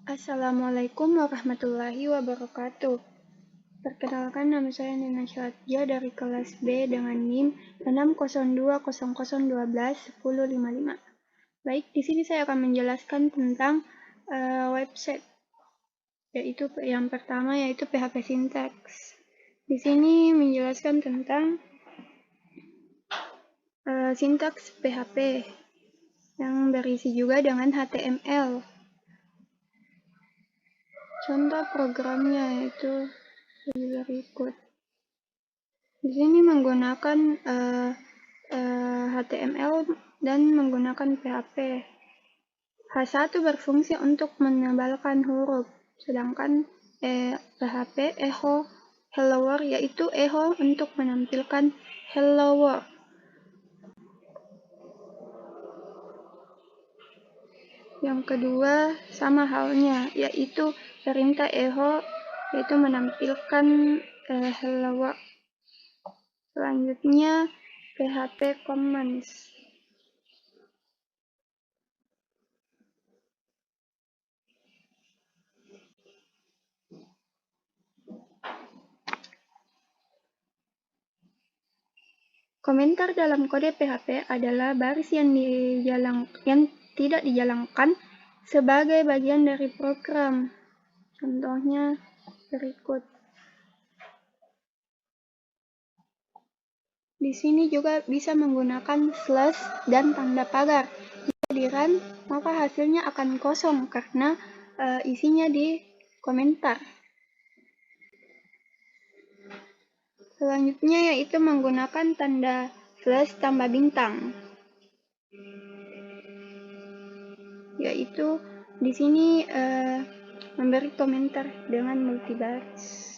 Assalamualaikum warahmatullahi wabarakatuh. Perkenalkan, nama saya Nina Syatja dari kelas B dengan NIM 60200121055. Baik, di sini saya akan menjelaskan tentang website, yaitu yang pertama yaitu PHP Syntax. Di sini menjelaskan tentang sintaks PHP yang berisi juga dengan HTML. Contoh programnya yaitu berikut. Di sini menggunakan HTML dan menggunakan PHP. H1 berfungsi untuk menebalkan huruf, sedangkan PHP echo hello world yaitu echo untuk menampilkan hello world. Yang kedua sama halnya, yaitu perintah echo yaitu menampilkan hello world. Selanjutnya PHP commands. Komentar dalam kode PHP adalah baris yang tidak dijalankan sebagai bagian dari program. Contohnya berikut. Di sini juga bisa menggunakan slash dan tanda pagar. Jika di run, maka hasilnya akan kosong karena isinya di komentar. Selanjutnya yaitu menggunakan tanda slash tambah bintang. Yaitu di sini memberi komentar dengan multibaris.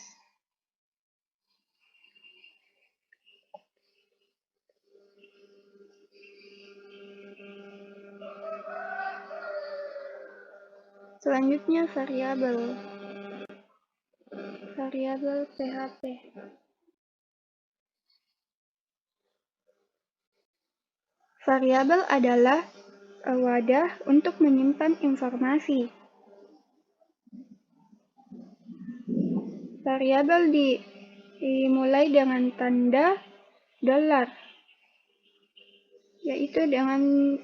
Selanjutnya variabel PHP. Variabel adalah wadah untuk menyimpan informasi. Variabel dimulai dengan tanda $, yaitu dengan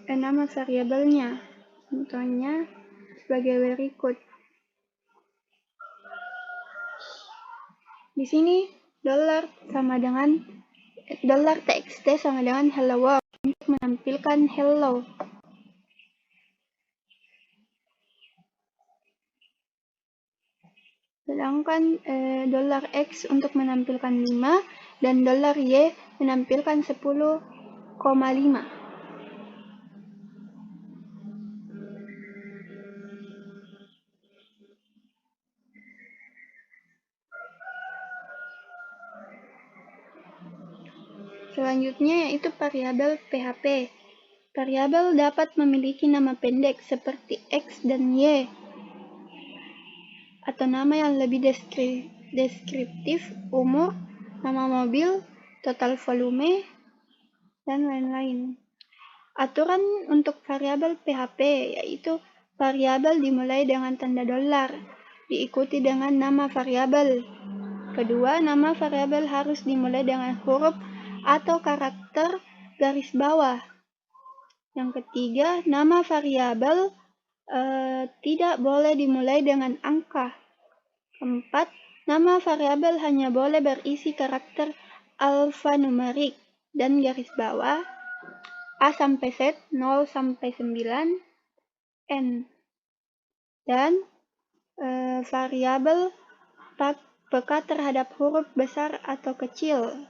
nama variabelnya. Contohnya sebagai berikut. Di sini $txt sama dengan hello world untuk menampilkan hello. Sedangkan $x untuk menampilkan 5 dan $y menampilkan 10,5. Selanjutnya yaitu variabel PHP. Variabel dapat memiliki nama pendek seperti X dan Y, atau nama yang lebih deskriptif, umur, nama mobil, total volume, dan lain-lain. Aturan untuk variabel PHP yaitu variabel dimulai dengan tanda $, diikuti dengan nama variabel. Kedua, nama variabel harus dimulai dengan huruf atau karakter garis bawah. Yang ketiga, nama variabel tidak boleh dimulai dengan angka. Keempat, nama variabel hanya boleh berisi karakter alfanumerik dan garis bawah A sampai Z, 0 sampai 9, N. Dan variabel peka terhadap huruf besar atau kecil,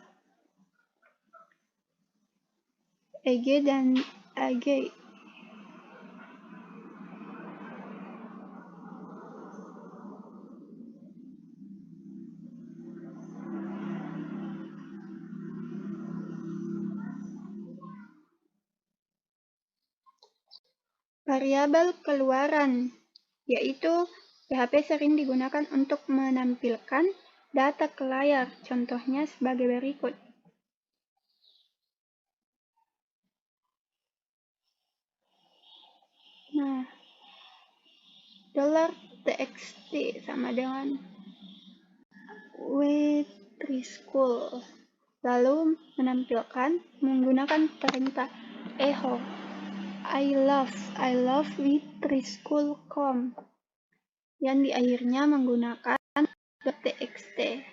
EG dan AG. Variabel keluaran, yaitu PHP sering digunakan untuk menampilkan data ke layar. Contohnya sebagai berikut. Nah, .txt sama dengan wtrischool. Lalu menampilkan menggunakan perintah echo I love wtrischool.com yang di akhirnya menggunakan .txt.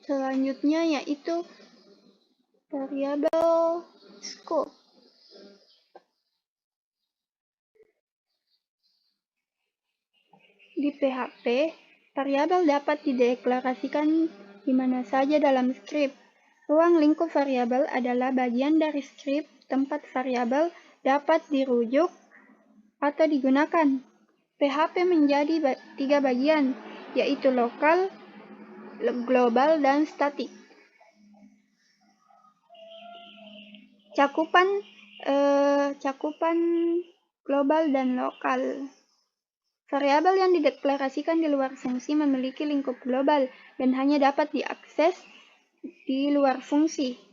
Selanjutnya yaitu variabel scope. Di PHP, variabel dapat dideklarasikan di mana saja dalam skrip. Ruang lingkup variabel adalah bagian dari skrip tempat variabel dapat dirujuk atau digunakan. PHP menjadi 3 bagian, yaitu lokal, global, dan statik. Cakupan global dan lokal. Variabel yang dideklarasikan di luar fungsi memiliki lingkup global dan hanya dapat diakses di luar fungsi.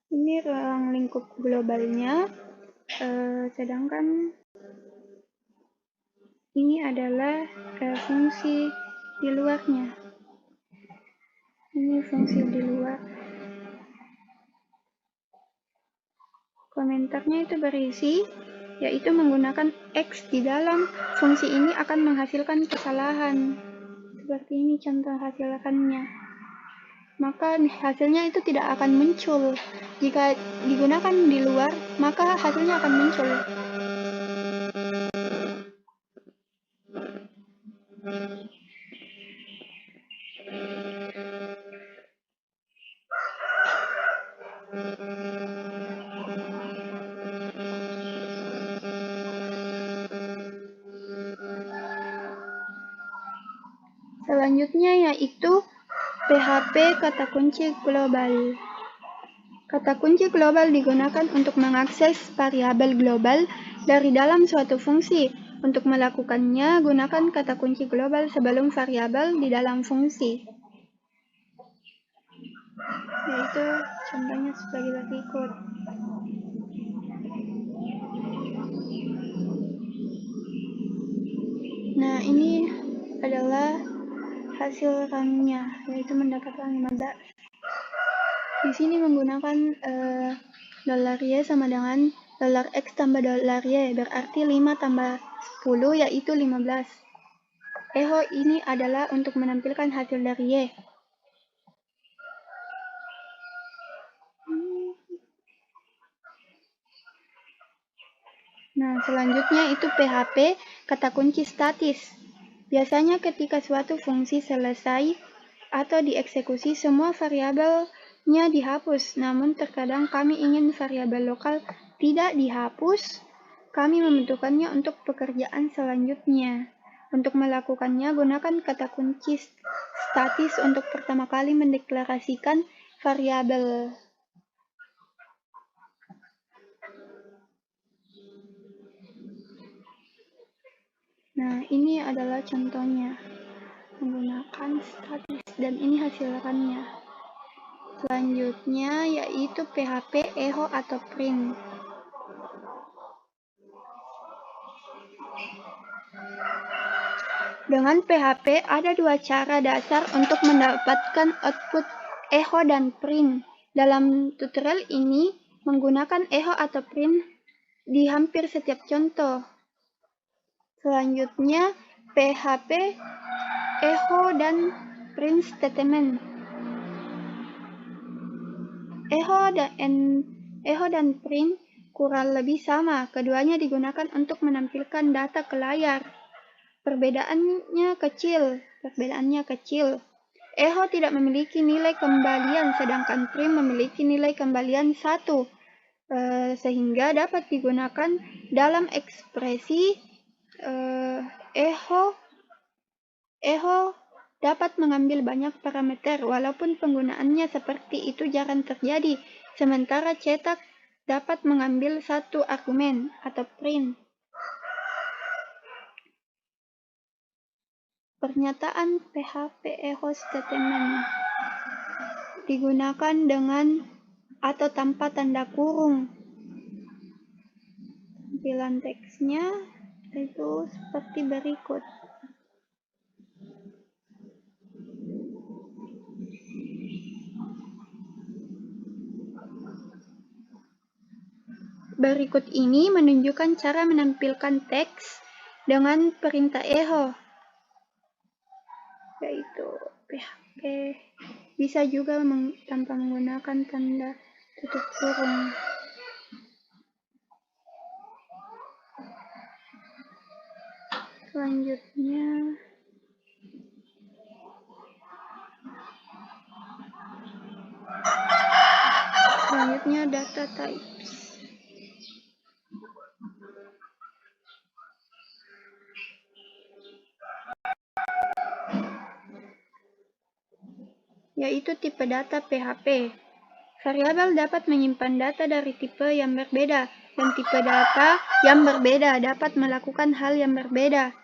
Ini ruang lingkup globalnya, sedangkan ini adalah fungsi di luarnya. Ini fungsi di luar. Komentarnya itu berisi, yaitu menggunakan X di dalam fungsi ini akan menghasilkan kesalahan. Seperti ini contoh hasilkannya. Maka hasilnya itu tidak akan muncul. Jika digunakan di luar, maka hasilnya akan muncul. Selanjutnya yaitu PHP kata kunci global. Kata kunci global digunakan untuk mengakses variabel global dari dalam suatu fungsi. Untuk melakukannya, gunakan kata kunci global sebelum variabel di dalam fungsi. Yaitu contohnya sebagai berikut. Nah, ini adalah hasil runnya, yaitu mendapatkan 15. Di sini menggunakan $y sama dengan $x tambah $y, berarti 5 tambah 10 yaitu 15. Echo ini adalah untuk menampilkan hasil dari y. Nah, selanjutnya itu PHP kata kunci statis. Biasanya ketika suatu fungsi selesai atau dieksekusi, semua variabelnya dihapus. Namun terkadang kami ingin variabel lokal tidak dihapus. Kami membutuhkannya untuk pekerjaan selanjutnya. Untuk melakukannya, gunakan kata kunci statis untuk pertama kali mendeklarasikan variabel. Nah, ini adalah contohnya menggunakan statis dan ini hasilkannya. Selanjutnya yaitu PHP echo atau print. Dengan PHP ada 2 cara dasar untuk mendapatkan output echo dan print. Dalam tutorial ini menggunakan echo atau print di hampir setiap contoh. Selanjutnya PHP echo dan print statement. Echo dan print kurang lebih sama. Keduanya digunakan untuk menampilkan data ke layar. Perbedaannya kecil. echo tidak memiliki nilai kembalian, sedangkan prim memiliki nilai kembalian 1, sehingga dapat digunakan dalam ekspresi echo dapat mengambil banyak parameter, walaupun penggunaannya seperti itu jarang terjadi, sementara cetak dapat mengambil satu argumen atau print. Pernyataan PHP echo statement digunakan dengan atau tanpa tanda kurung. Tampilan teksnya itu seperti berikut. Berikut ini menunjukkan cara menampilkan teks dengan perintah echo, yaitu PHP. Bisa juga tanpa menggunakan tanda tutup kurung. Selanjutnya data types. Yaitu tipe data PHP. Variabel dapat menyimpan data dari tipe yang berbeda, dan tipe data yang berbeda dapat melakukan hal yang berbeda.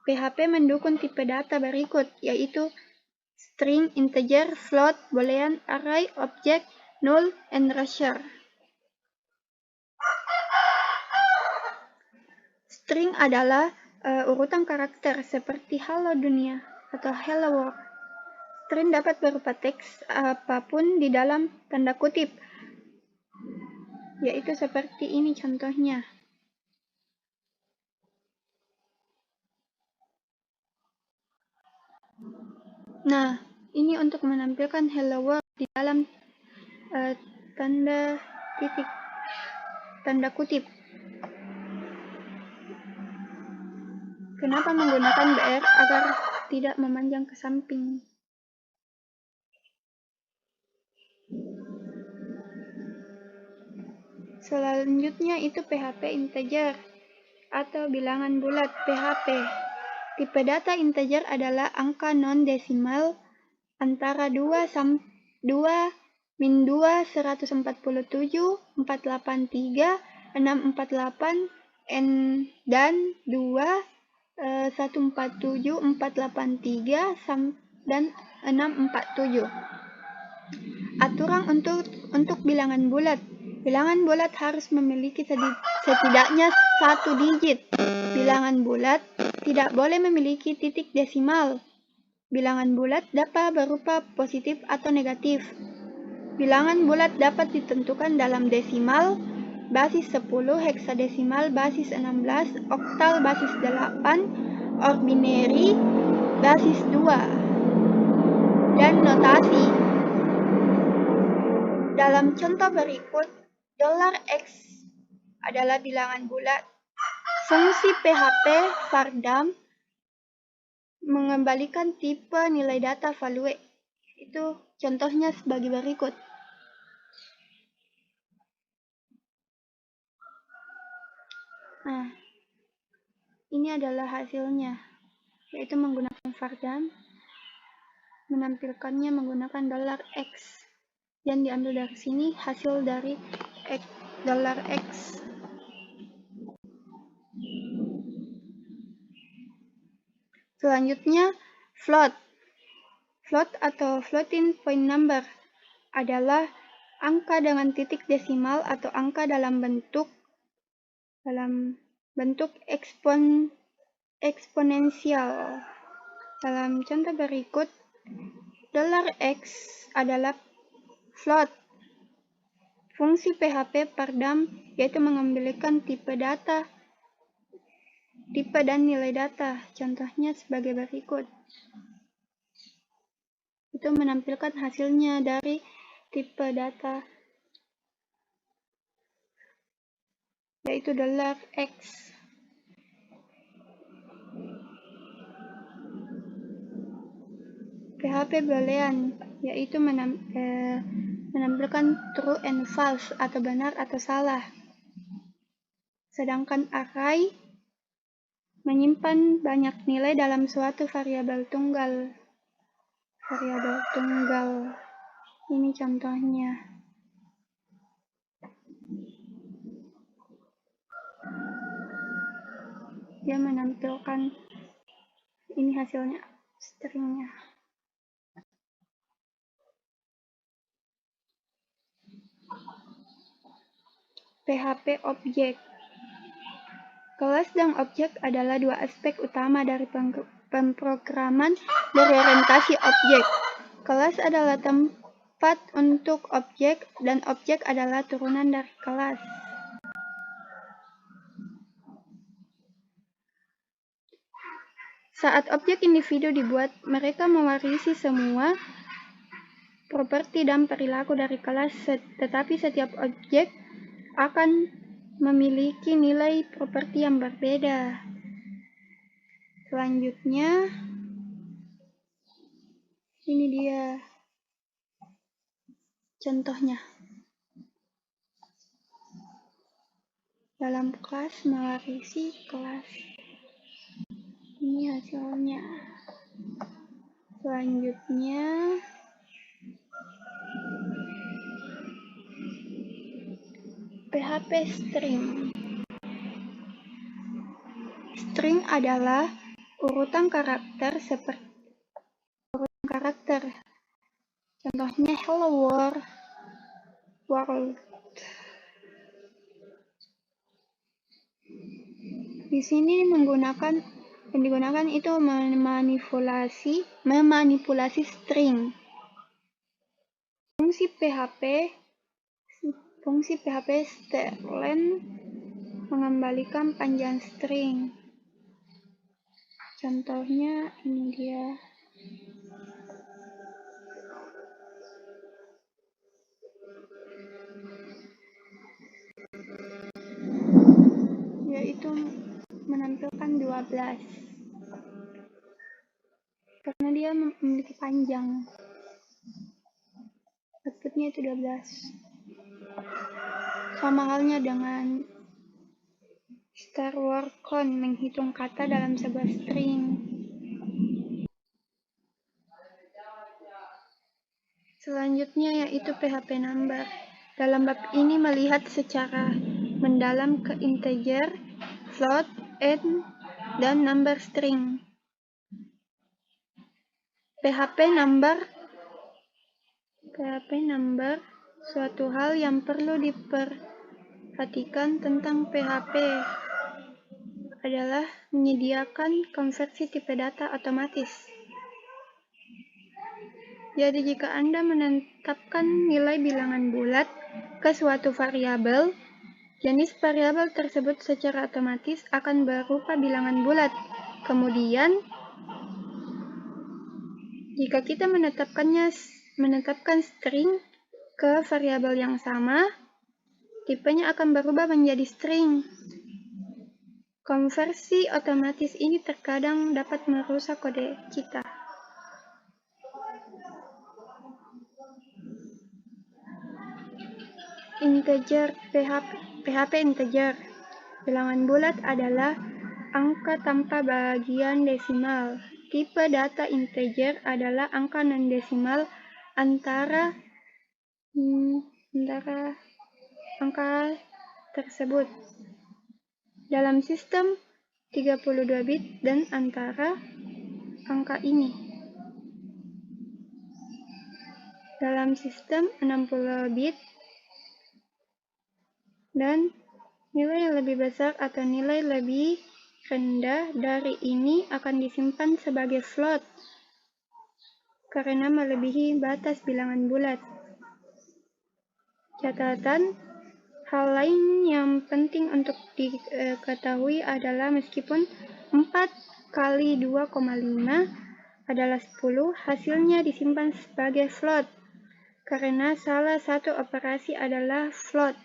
PHP mendukung tipe data berikut, yaitu string, integer, float, boolean, array, object, null, and raster. String adalah urutan karakter seperti hello dunia atau hello world. String dapat berupa teks apapun di dalam tanda kutip, yaitu seperti ini contohnya. Nah, ini untuk menampilkan hello world di dalam tanda kutip. Kenapa menggunakan BR agar tidak memanjang ke samping? Selanjutnya itu PHP integer atau bilangan bulat PHP. Tipe data integer adalah angka non-desimal antara 2 min 2 147 483 648 dan 2 147 483 dan 647. Aturan untuk bilangan bulat. Bilangan bulat harus memiliki setidaknya 1 digit. Bilangan bulat tidak boleh memiliki titik desimal. Bilangan bulat dapat berupa positif atau negatif. Bilangan bulat dapat ditentukan dalam desimal, basis 10, heksadesimal, basis 16, oktal, basis 8, ordinary, basis 2, dan notasi. Dalam contoh berikut, $X adalah bilangan bulat. Fungsi PHP var_dam mengembalikan tipe nilai data value. Itu contohnya sebagai berikut. Nah, ini adalah hasilnya, yaitu menggunakan var_dam, menampilkannya menggunakan $X. Dan diambil dari sini hasil dari $X. Selanjutnya, float. Float atau floating point number adalah angka dengan titik desimal atau angka dalam bentuk eksponensial. Dalam contoh berikut, $X adalah float. Fungsi PHP var_dam yaitu mengembalikan tipe dan nilai data. Contohnya sebagai berikut. Itu menampilkan hasilnya dari tipe data, yaitu $X. PHP Boolean, yaitu menampilkan true and false atau benar atau salah. Sedangkan array menyimpan banyak nilai dalam suatu variabel tunggal. Ini contohnya. Dia menampilkan ini hasilnya, stringnya. PHP Objek. Kelas dan objek adalah dua aspek utama dari pemrograman berorientasi objek. Kelas adalah tempat untuk objek, dan objek adalah turunan dari kelas. Saat objek individu dibuat, mereka mewarisi semua properti dan perilaku dari kelas, tetapi setiap objek akan memiliki nilai properti yang berbeda. Selanjutnya, ini dia contohnya. Dalam kelas mewarisi kelas. Ini hasilnya. Selanjutnya, PHP String. String adalah urutan karakter seperti urutan karakter. Contohnya hello world. Di sini yang digunakan itu memanipulasi string. Fungsi PHP strlen mengembalikan panjang string. Contohnya ini dia. Yaitu menampilkan 12. Karena dia memiliki panjang. Outputnya itu 12. Sama halnya dengan star word count, menghitung kata dalam sebuah string. Selanjutnya yaitu PHP number. Dalam bab ini melihat secara mendalam ke integer, float, int, dan number string. PHP number suatu hal yang perlu diperhatikan tentang PHP adalah menyediakan konversi tipe data otomatis. Jadi jika Anda menetapkan nilai bilangan bulat ke suatu variabel, jenis variabel tersebut secara otomatis akan berupa bilangan bulat. Kemudian, jika kita menetapkan string ke variabel yang sama, tipenya akan berubah menjadi string. Konversi otomatis ini terkadang dapat merusak kode kita. Integer, PHP integer. Bilangan bulat adalah angka tanpa bagian desimal. Tipe data integer adalah angka non-desimal antara angka tersebut. Dalam sistem 32 bit dan antara angka ini. Dalam sistem 60 bit dan nilai yang lebih besar atau nilai lebih rendah dari ini akan disimpan sebagai float karena melebihi batas bilangan bulat. Catatan, hal lain yang penting untuk diketahui adalah meskipun 4 kali 2,5 adalah 10, hasilnya disimpan sebagai float karena salah satu operasi adalah float.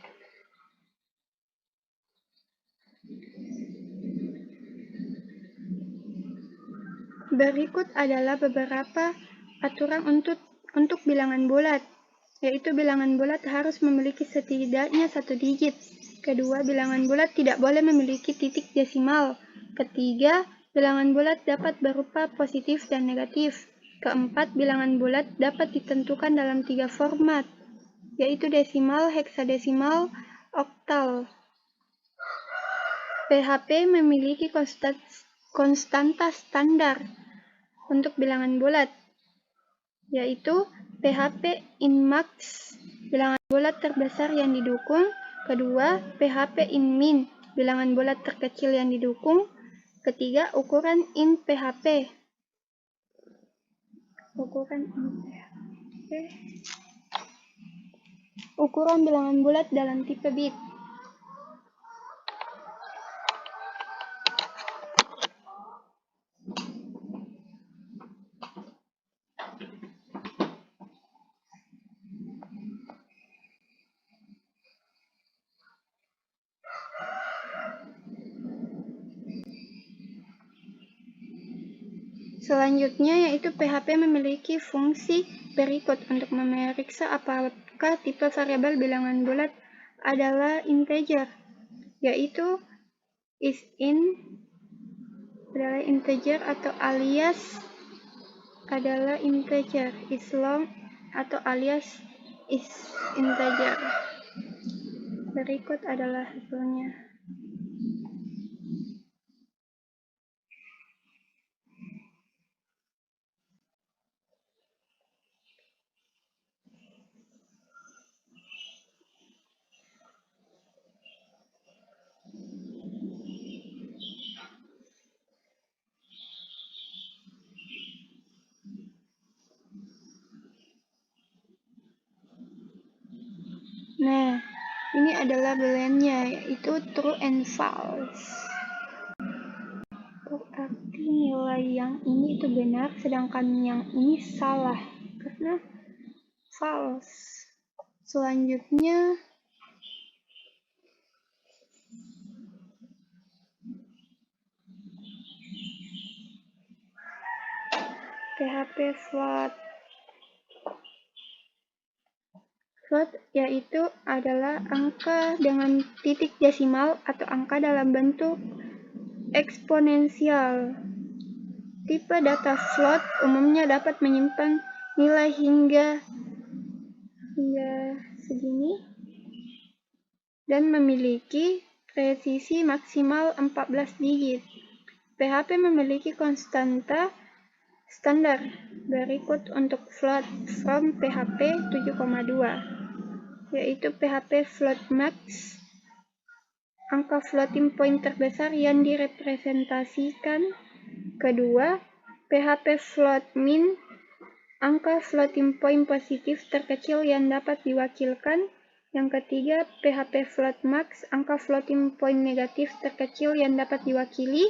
Berikut adalah beberapa aturan untuk bilangan bulat, yaitu bilangan bulat harus memiliki setidaknya 1 digit. Kedua, bilangan bulat tidak boleh memiliki titik desimal. Ketiga, bilangan bulat dapat berupa positif dan negatif. Keempat, bilangan bulat dapat ditentukan dalam 3 format, yaitu desimal, heksadesimal, oktal. PHP memiliki konstanta standar untuk bilangan bulat, yaitu PHP in max, bilangan bulat terbesar yang didukung. Kedua, PHP in min, bilangan bulat terkecil yang didukung. Ketiga, ukuran in PHP. Ukuran bilangan bulat dalam tipe bit. Selanjutnya yaitu PHP memiliki fungsi berikut untuk memeriksa apakah tipe variabel bilangan bulat adalah integer, yaitu is_in adalah integer atau alias adalah integer, is_long atau alias is integer. Berikut adalah hasilnya. Nah, ini adalah booleannya, yaitu true and false. Berarti nilai yang ini itu benar, sedangkan yang ini salah, karena false. Selanjutnya, PHP float. Float yaitu adalah angka dengan titik desimal atau angka dalam bentuk eksponensial. Tipe data float umumnya dapat menyimpan nilai hingga segini dan memiliki presisi maksimal 14 digit. PHP memiliki konstanta standar berikut untuk float from PHP 7,2. Yaitu PHP float max, angka floating point terbesar yang direpresentasikan. Kedua, PHP float min, angka floating point positif terkecil yang dapat diwakilkan. Yang ketiga, PHP float max, angka floating point negatif terkecil yang dapat diwakili.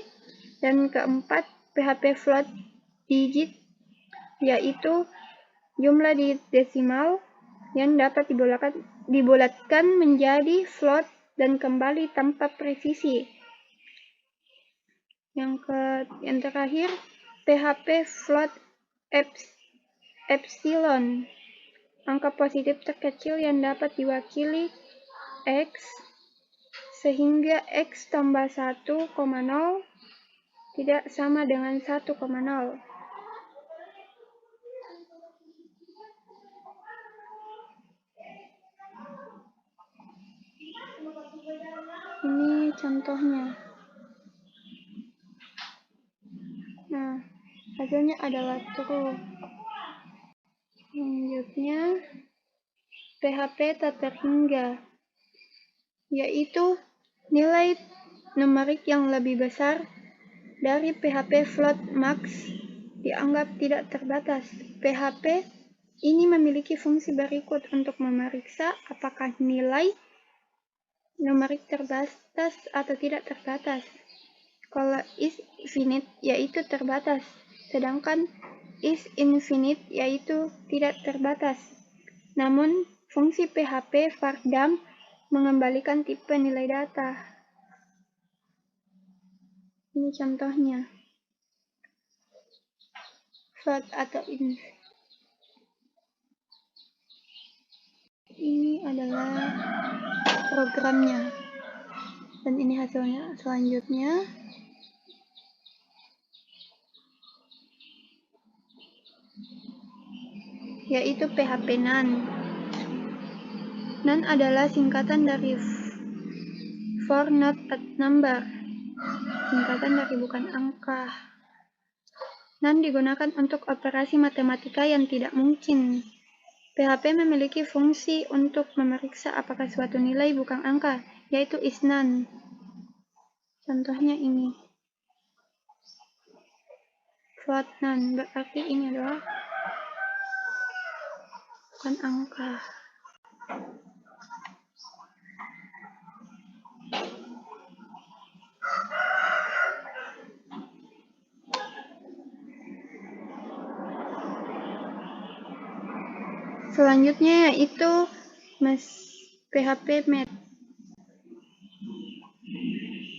Dan keempat, PHP float digit, yaitu jumlah digit desimal yang dapat dibulatkan menjadi float dan kembali tanpa presisi. Yang terakhir, PHP float epsilon, angka positif terkecil yang dapat diwakili x, sehingga x tambah 1,0 tidak sama dengan 1,0. Ini contohnya. Nah, hasilnya adalah true. Selanjutnya, PHP tak terhingga, yaitu nilai numerik yang lebih besar dari PHP float max dianggap tidak terbatas. PHP ini memiliki fungsi berikut untuk memeriksa apakah nilai numerik terbatas atau tidak terbatas. Kalau is finite yaitu terbatas, sedangkan is infinite yaitu tidak terbatas. Namun, fungsi PHP var_dam mengembalikan tipe nilai data. Ini contohnya. Float atau int. ini adalah programnya, dan ini hasilnya. Selanjutnya yaitu PHP NaN. NaN adalah singkatan dari for not a number, singkatan dari bukan angka. NaN digunakan untuk operasi matematika yang tidak mungkin. PHP memiliki fungsi untuk memeriksa apakah suatu nilai bukan angka, yaitu isNaN. Contohnya ini. Float NaN, berarti ini adalah bukan angka. Selanjutnya yaitu PHP Math.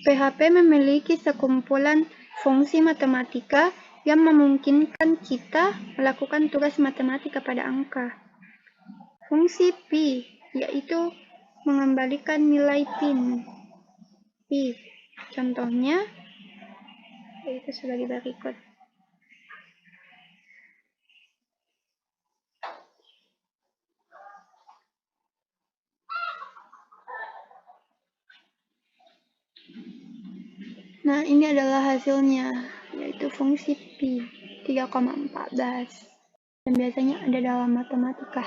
PHP memiliki sekumpulan fungsi matematika yang memungkinkan kita melakukan tugas matematika pada angka. Fungsi pi yaitu mengembalikan nilai pin. Pi, contohnya yaitu sebagai berikut. Nah, ini adalah hasilnya, yaitu fungsi pi 3,14, dan biasanya ada dalam matematika.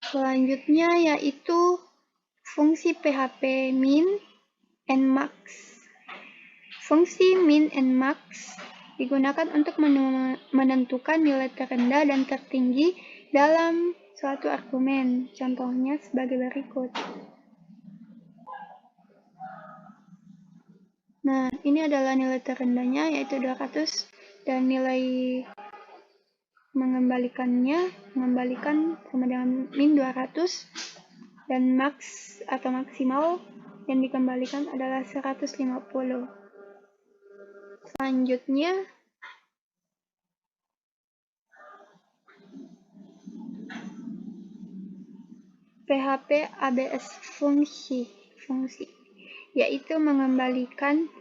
Selanjutnya yaitu fungsi PHP min and max. Fungsi min and max digunakan untuk menentukan nilai terendah dan tertinggi dalam suatu argumen. Contohnya sebagai berikut. Nah, ini adalah nilai terendahnya, yaitu 200, dan nilai mengembalikan sama dengan min 200, dan max atau maksimal yang dikembalikan adalah 150. Selanjutnya PHP ABS fungsi, yaitu mengembalikan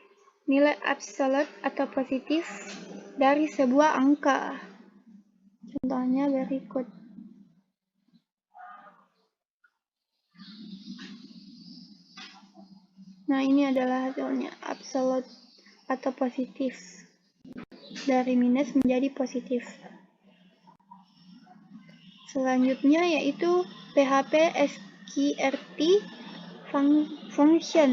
nilai absolut atau positif dari sebuah angka. Contohnya berikut. Nah, ini adalah hasilnya, absolut atau positif, dari minus menjadi positif. Selanjutnya yaitu PHP SQRT function,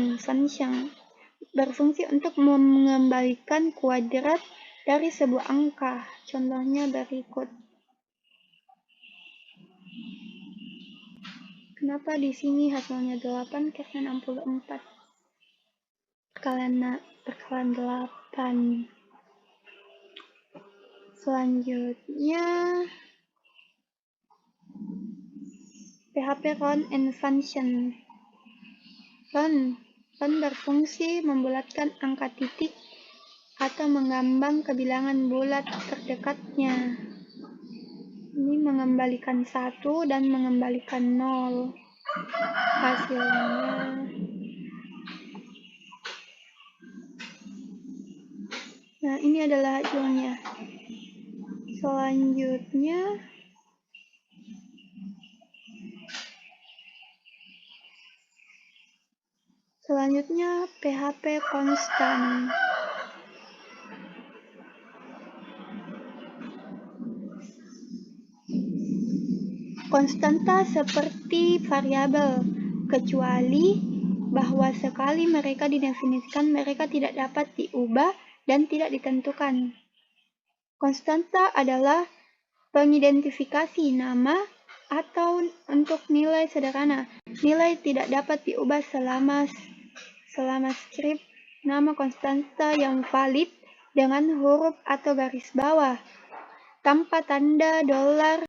berfungsi untuk mengembalikan kuadrat dari sebuah angka. Contohnya berikut. Kenapa di sini hasilnya 8? Karena 64 perkalian 8. Selanjutnya PHP round and function. Round berfungsi membulatkan angka titik atau mengambang kebilangan bulat terdekatnya. Ini mengembalikan 1 dan mengembalikan 0. Hasilnya nah, ini adalah hasilnya. Selanjutnya PHP konstan. Konstanta seperti variabel, kecuali bahwa sekali mereka didefinisikan, mereka tidak dapat diubah dan tidak ditentukan. Konstanta adalah pengidentifikasi nama atau untuk nilai sederhana. Nilai tidak dapat diubah selama skrip nama konstanta yang valid dengan huruf atau garis bawah tanpa tanda dolar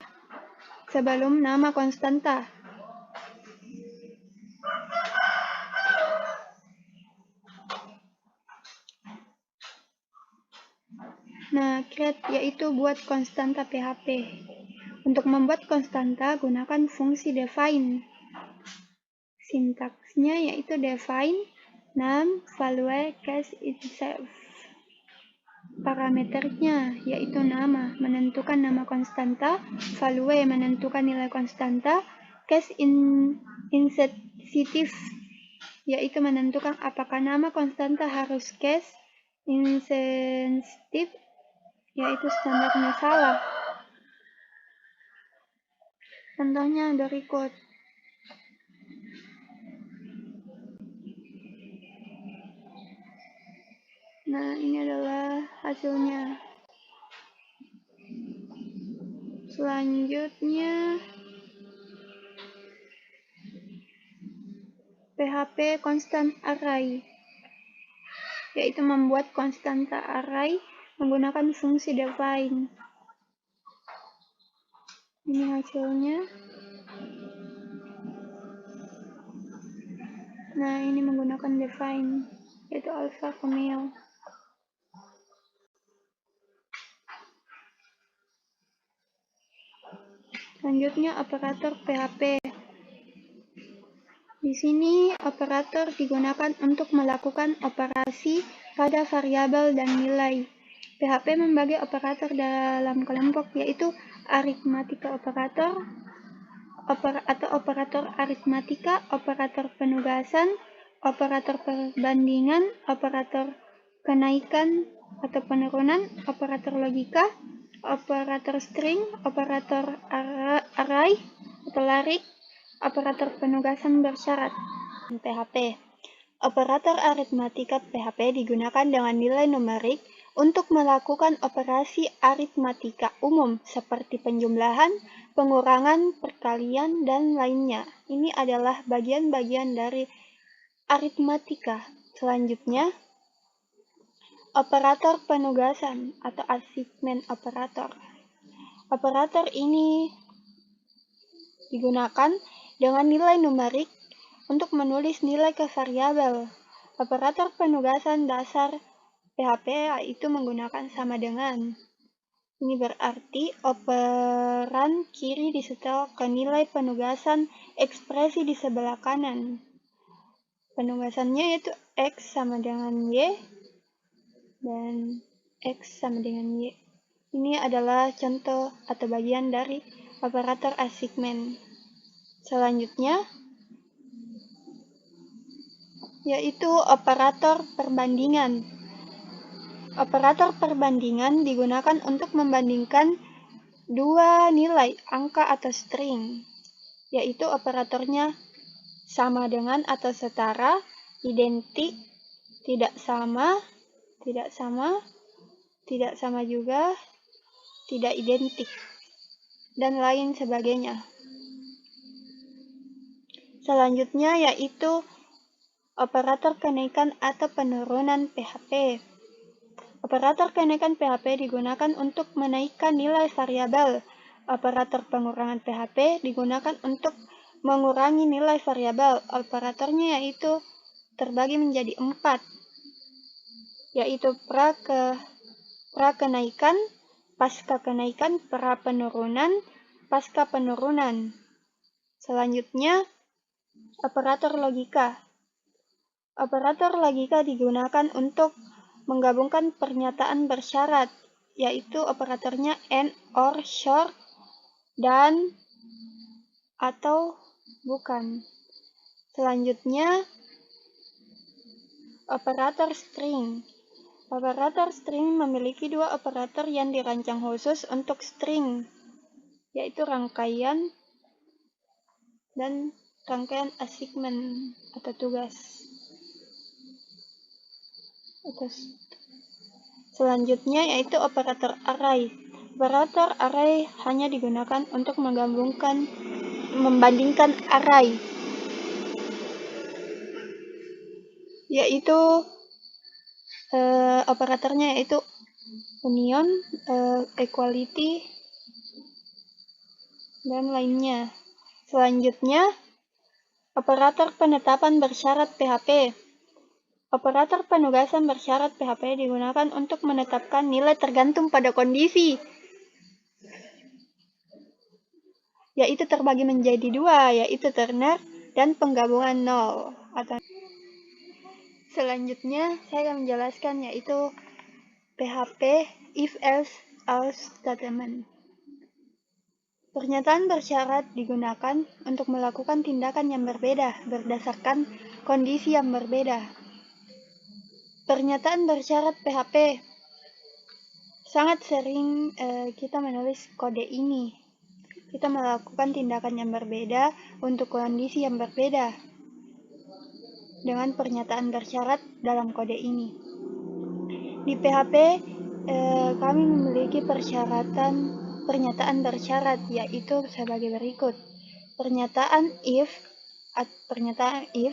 sebelum nama konstanta. Nah, create yaitu buat konstanta PHP. Untuk membuat konstanta, gunakan fungsi define. Sintaksnya yaitu define, num, value, case, insert. Parameternya yaitu nama, menentukan nama konstanta, value, menentukan nilai konstanta, case insensitive, yaitu menentukan apakah nama konstanta harus case insensitive, yaitu standarnya salah. Contohnya berikut. Nah, ini adalah hasilnya. Selanjutnya, PHP constant array, yaitu membuat konstanta array menggunakan fungsi define. Ini hasilnya. Nah, ini menggunakan define, yaitu Alfa Romeo. Selanjutnya, operator PHP. Di sini, operator digunakan untuk melakukan operasi pada variabel dan nilai. PHP membagi operator dalam kelompok, yaitu aritmatika operator, atau operator aritmatika, operator penugasan, operator perbandingan, operator kenaikan atau penurunan, operator logika, operator string, operator array atau larik, operator penugasan bersyarat. PHP. Operator aritmatika PHP digunakan dengan nilai numerik untuk melakukan operasi aritmatika umum seperti penjumlahan, pengurangan, perkalian, dan lainnya. Ini adalah bagian-bagian dari aritmatika. Selanjutnya, operator penugasan atau assignment operator. Operator ini digunakan dengan nilai numerik untuk menulis nilai ke variabel. Operator penugasan dasar PHP yaitu menggunakan sama dengan. Ini berarti operan kiri disetel ke nilai penugasan ekspresi di sebelah kanan. Penugasannya yaitu X sama dengan Y dan X sama dengan Y. Ini adalah contoh atau bagian dari operator assignment. Selanjutnya, yaitu operator perbandingan. Operator perbandingan digunakan untuk membandingkan dua nilai angka atau string, yaitu operatornya sama dengan atau setara, identik, tidak sama juga, tidak identik, dan lain sebagainya. Selanjutnya yaitu operator kenaikan atau penurunan PHP. Operator kenaikan PHP digunakan untuk menaikkan nilai variabel. Operator pengurangan PHP digunakan untuk mengurangi nilai variabel. Operatornya yaitu terbagi menjadi 4, yaitu pra-kenaikan, pasca-kenaikan, pra-penurunan, pasca-penurunan. Selanjutnya, operator logika. Operator logika digunakan untuk menggabungkan pernyataan bersyarat, yaitu operatornya AND, OR, SHORT, dan atau bukan. Selanjutnya, operator string. Operator string memiliki dua operator yang dirancang khusus untuk string, yaitu rangkaian dan rangkaian assignment atau tugas. Selanjutnya yaitu operator array. Operator array hanya digunakan untuk membandingkan array, yaitu operatornya yaitu union, equality, dan lainnya. Selanjutnya, operator penetapan bersyarat PHP. Operator penugasan bersyarat PHP digunakan untuk menetapkan nilai tergantung pada kondisi. yaitu terbagi menjadi dua, yaitu ternary dan penggabungan 0. Selanjutnya, saya akan menjelaskan yaitu PHP if-else statement. Pernyataan bersyarat digunakan untuk melakukan tindakan yang berbeda berdasarkan kondisi yang berbeda. Pernyataan bersyarat PHP sangat sering kita menulis kode ini. Kita melakukan tindakan yang berbeda untuk kondisi yang berbeda dengan pernyataan bersyarat dalam kode ini. Di PHP kami memiliki pernyataan bersyarat, yaitu sebagai berikut. Pernyataan if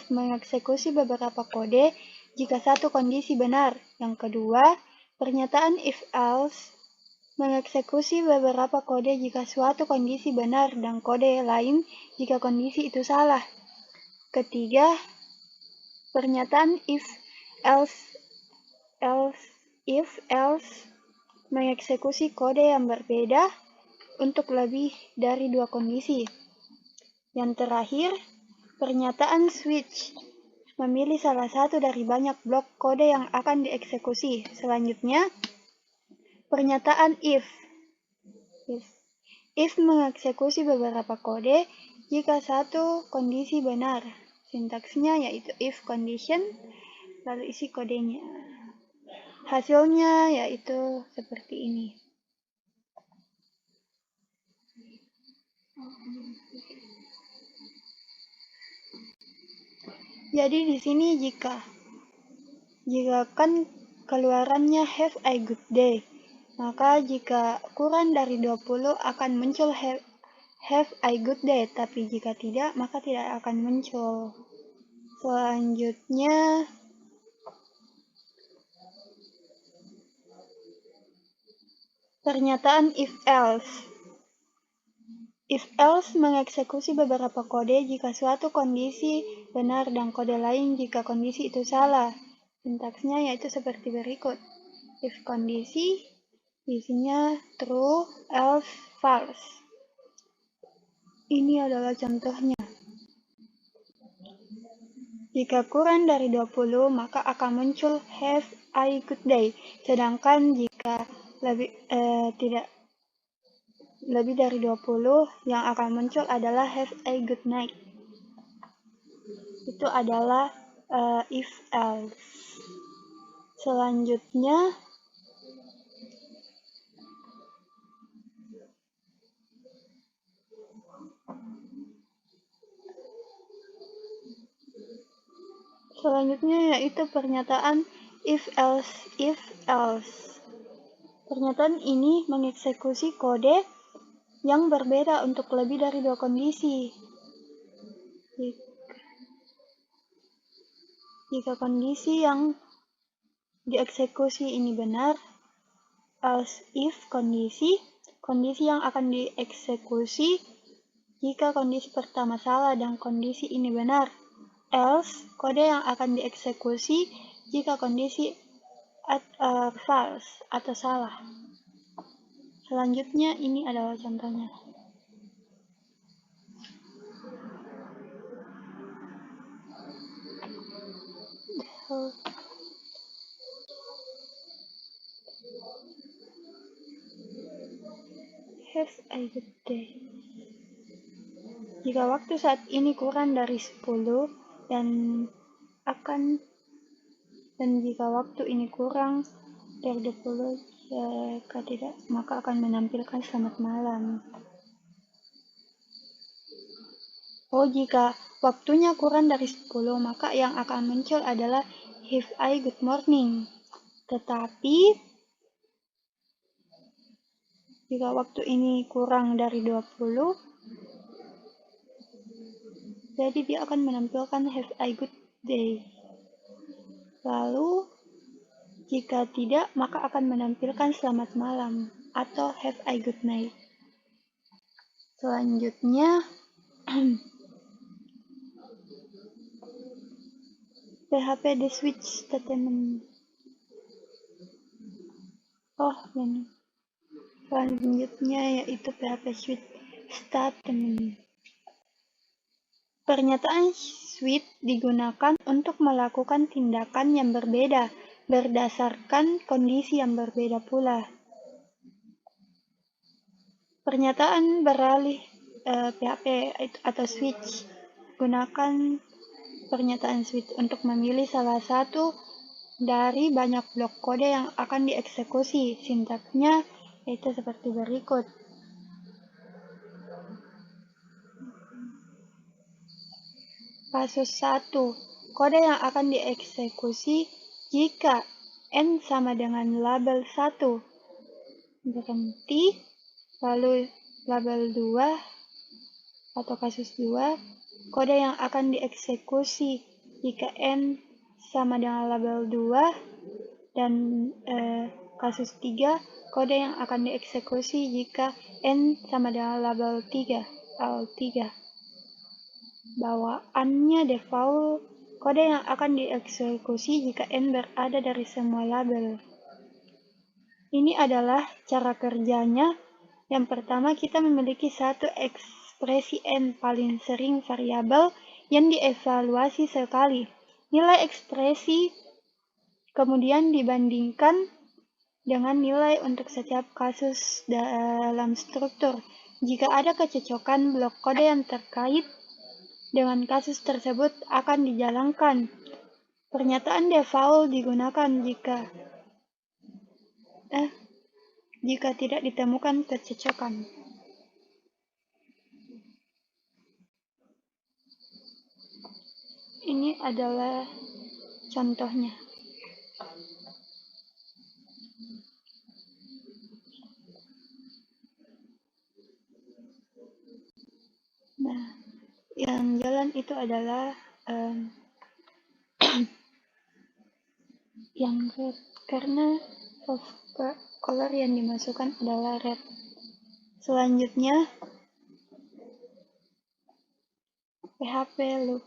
mengeksekusi beberapa kode jika satu kondisi benar. Yang kedua, pernyataan if-else mengeksekusi beberapa kode jika suatu kondisi benar dan kode lain jika kondisi itu salah. Ketiga, pernyataan if-else mengeksekusi kode yang berbeda untuk lebih dari dua kondisi. Yang terakhir, pernyataan switch memilih salah satu dari banyak blok kode yang akan dieksekusi. Selanjutnya, pernyataan if mengeksekusi beberapa kode jika satu kondisi benar. Sintaksnya yaitu if condition, lalu isi kodenya. Hasilnya yaitu seperti ini. Jadi di sini jika kan keluarannya have a good day, maka jika kurang dari 20 akan muncul have a good day, tapi jika tidak maka tidak akan muncul. Selanjutnya pernyataan if-else. If-else mengeksekusi beberapa kode jika suatu kondisi benar dan kode lain jika kondisi itu salah. Sintaksnya yaitu seperti berikut. If kondisi, isinya true, else false. Ini adalah contohnya. Jika kurang dari 20, maka akan muncul have a good day. Sedangkan jika lebih dari 20, yang akan muncul adalah have a good night. Itu adalah if-else. Selanjutnya, yaitu pernyataan if-else. Pernyataan ini mengeksekusi kode yang berbeda untuk lebih dari dua kondisi. Jika kondisi yang dieksekusi ini benar, else if kondisi yang akan dieksekusi jika kondisi pertama salah dan kondisi ini benar, else kode yang akan dieksekusi jika kondisi false atau salah. Selanjutnya ini adalah contohnya. Have a good day. Jika waktu saat ini kurang dari 10 dan jika waktu ini kurang dari 20 jika tidak, maka akan menampilkan selamat malam. Jika waktunya kurang dari 10, maka yang akan muncul adalah have a good morning. Tetapi jika waktu ini kurang dari 20, jadi dia akan menampilkan have a good day. Lalu jika tidak, maka akan menampilkan selamat malam atau have a good night. Selanjutnya PHP the switch statement. Selanjutnya yaitu PHP switch statement. Pernyataan switch digunakan untuk melakukan tindakan yang berbeda berdasarkan kondisi yang berbeda pula. Pernyataan beralih PHP atau switch. Gunakan pernyataan switch untuk memilih salah satu dari banyak blok kode yang akan dieksekusi. Sintaksnya yaitu seperti berikut. Kasus 1. Kode yang akan dieksekusi jika N sama dengan label 1 berhenti, lalu label 2 atau kasus 2, kode yang akan dieksekusi jika N sama dengan label 2, dan kasus 3, kode yang akan dieksekusi jika N sama dengan label 3, L3. Bawaannya default, kode yang akan dieksekusi jika N berada dari semua label. Ini adalah cara kerjanya. Yang pertama, kita memiliki satu ekspresi N, paling sering variabel yang dievaluasi sekali. Nilai ekspresi kemudian dibandingkan dengan nilai untuk setiap kasus dalam struktur. Jika ada kecocokan, blok kode yang terkait dengan kasus tersebut akan dijalankan. Pernyataan default digunakan jika tidak ditemukan kecocokan. Ini adalah contohnya. Nah, yang jalan itu adalah yang red, karena color yang dimasukkan adalah red. Selanjutnya, PHP loop.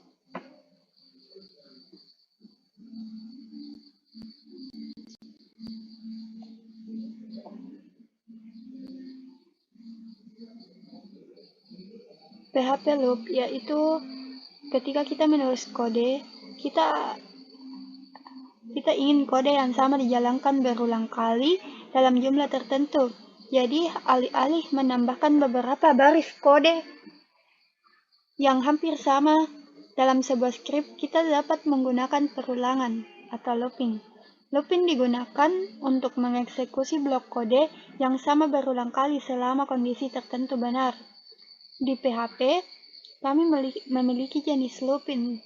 PHP loop yaitu ketika kita menulis kode, kita ingin kode yang sama dijalankan berulang kali dalam jumlah tertentu. Jadi, alih-alih menambahkan beberapa baris kode yang hampir sama dalam sebuah script, kita dapat menggunakan perulangan atau looping. Looping digunakan untuk mengeksekusi blok kode yang sama berulang kali selama kondisi tertentu benar. Di PHP, kami memiliki jenis looping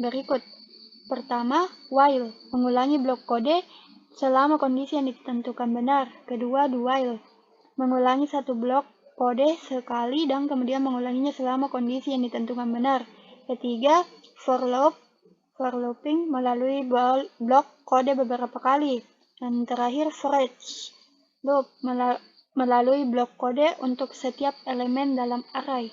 berikut. Pertama, while, mengulangi blok kode selama kondisi yang ditentukan benar. Kedua, do while, mengulangi satu blok kode sekali dan kemudian mengulanginya selama kondisi yang ditentukan benar. Ketiga, for looping, melalui blok kode beberapa kali. Dan terakhir, for each loop, melalui blok kode untuk setiap elemen dalam array.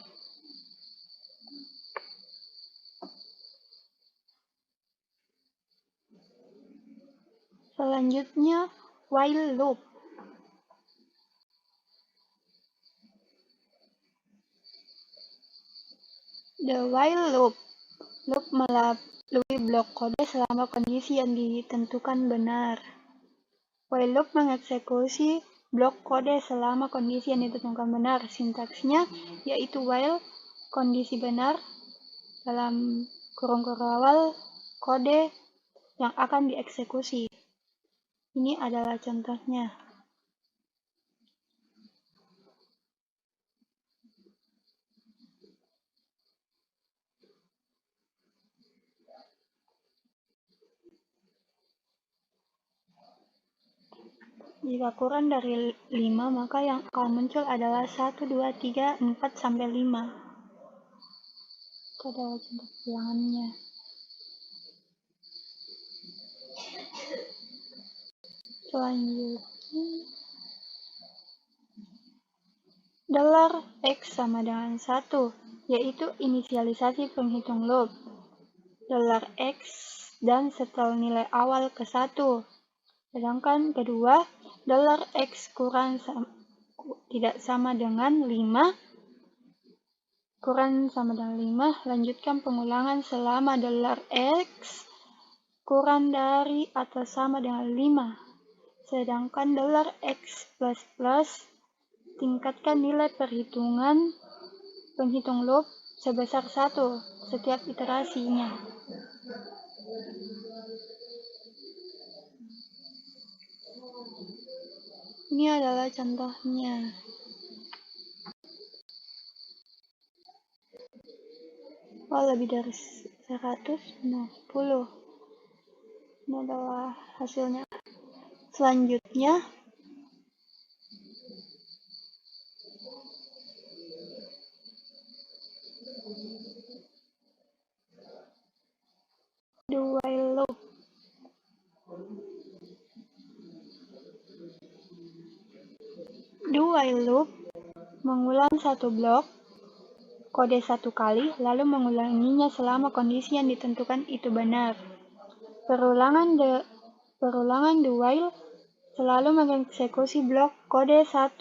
Selanjutnya, while loop. The while loop melalui blok kode selama kondisi yang ditentukan benar. While loop mengeksekusi blok kode selama kondisi yang ditentukan benar. Sintaksnya yaitu while kondisi benar dalam kurung awal kode yang akan dieksekusi. Ini adalah contohnya. Jika kurang dari 5, maka yang akan muncul adalah 1, 2, 3, 4, sampai 5. Itu adalah contoh bilangannya. Selanjutnya, $x sama dengan 1, yaitu inisialisasi penghitung loop. $x dan setel nilai awal ke 1. Sedangkan kedua, $x tidak sama dengan 5, kurang sama dengan 5, lanjutkan pengulangan selama $x kurang dari atau sama dengan 5. Sedangkan $x++, tingkatkan nilai penghitung loop sebesar 1 setiap iterasinya. Ini adalah contohnya. Lebih dari 100, 10. Ini adalah hasilnya. Selanjutnya, do while loop. Do while loop mengulang satu blok kode 1 kali, lalu mengulanginya selama kondisi yang ditentukan itu benar. Perulangan do while selalu mengeksekusi blok kode 1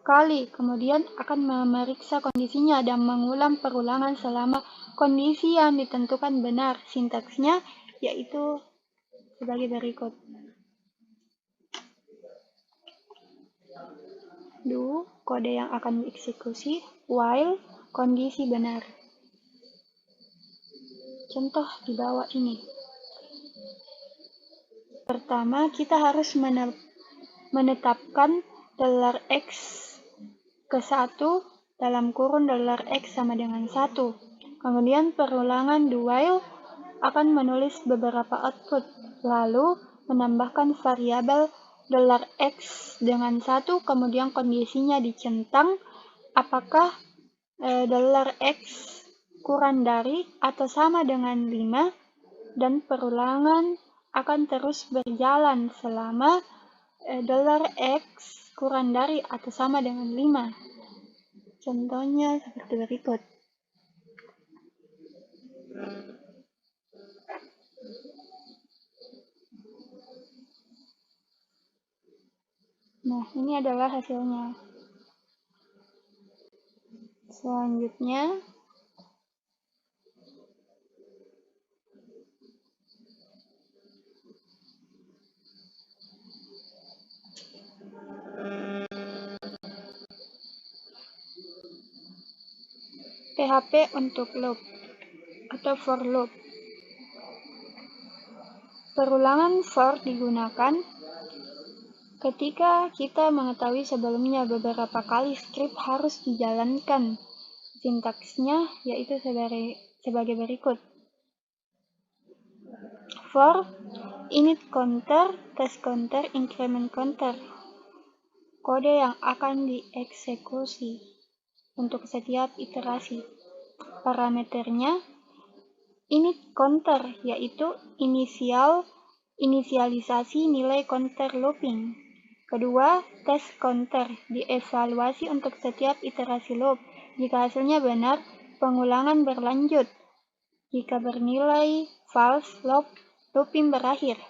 kali, kemudian akan memeriksa kondisinya dan mengulang perulangan selama kondisi yang ditentukan benar. Sintaksnya yaitu sebagai berikut. Do, kode yang akan dieksekusi, while, kondisi benar. Contoh di bawah ini. Pertama, kita harus menetapkan $x ke 1 dalam kurun $x sama dengan 1. Kemudian perulangan do while akan menulis beberapa output, lalu menambahkan variabel $x dengan 1, kemudian kondisinya dicentang apakah $x kurang dari atau sama dengan 5, dan perulangan akan terus berjalan selama $x kurang dari atau sama dengan 5. Contohnya seperti berikut. Nah, ini adalah hasilnya. Selanjutnya, PHP untuk loop atau for loop. Perulangan for digunakan ketika kita mengetahui sebelumnya beberapa kali script harus dijalankan. Sintaksnya yaitu sebagai berikut. For init counter, test counter, increment counter. Kode yang akan dieksekusi untuk setiap iterasi. Parameternya init counter yaitu inisialisasi nilai counter looping. Kedua, test counter dievaluasi untuk setiap iterasi loop. Jika hasilnya benar, pengulangan berlanjut. Jika bernilai false, looping berakhir.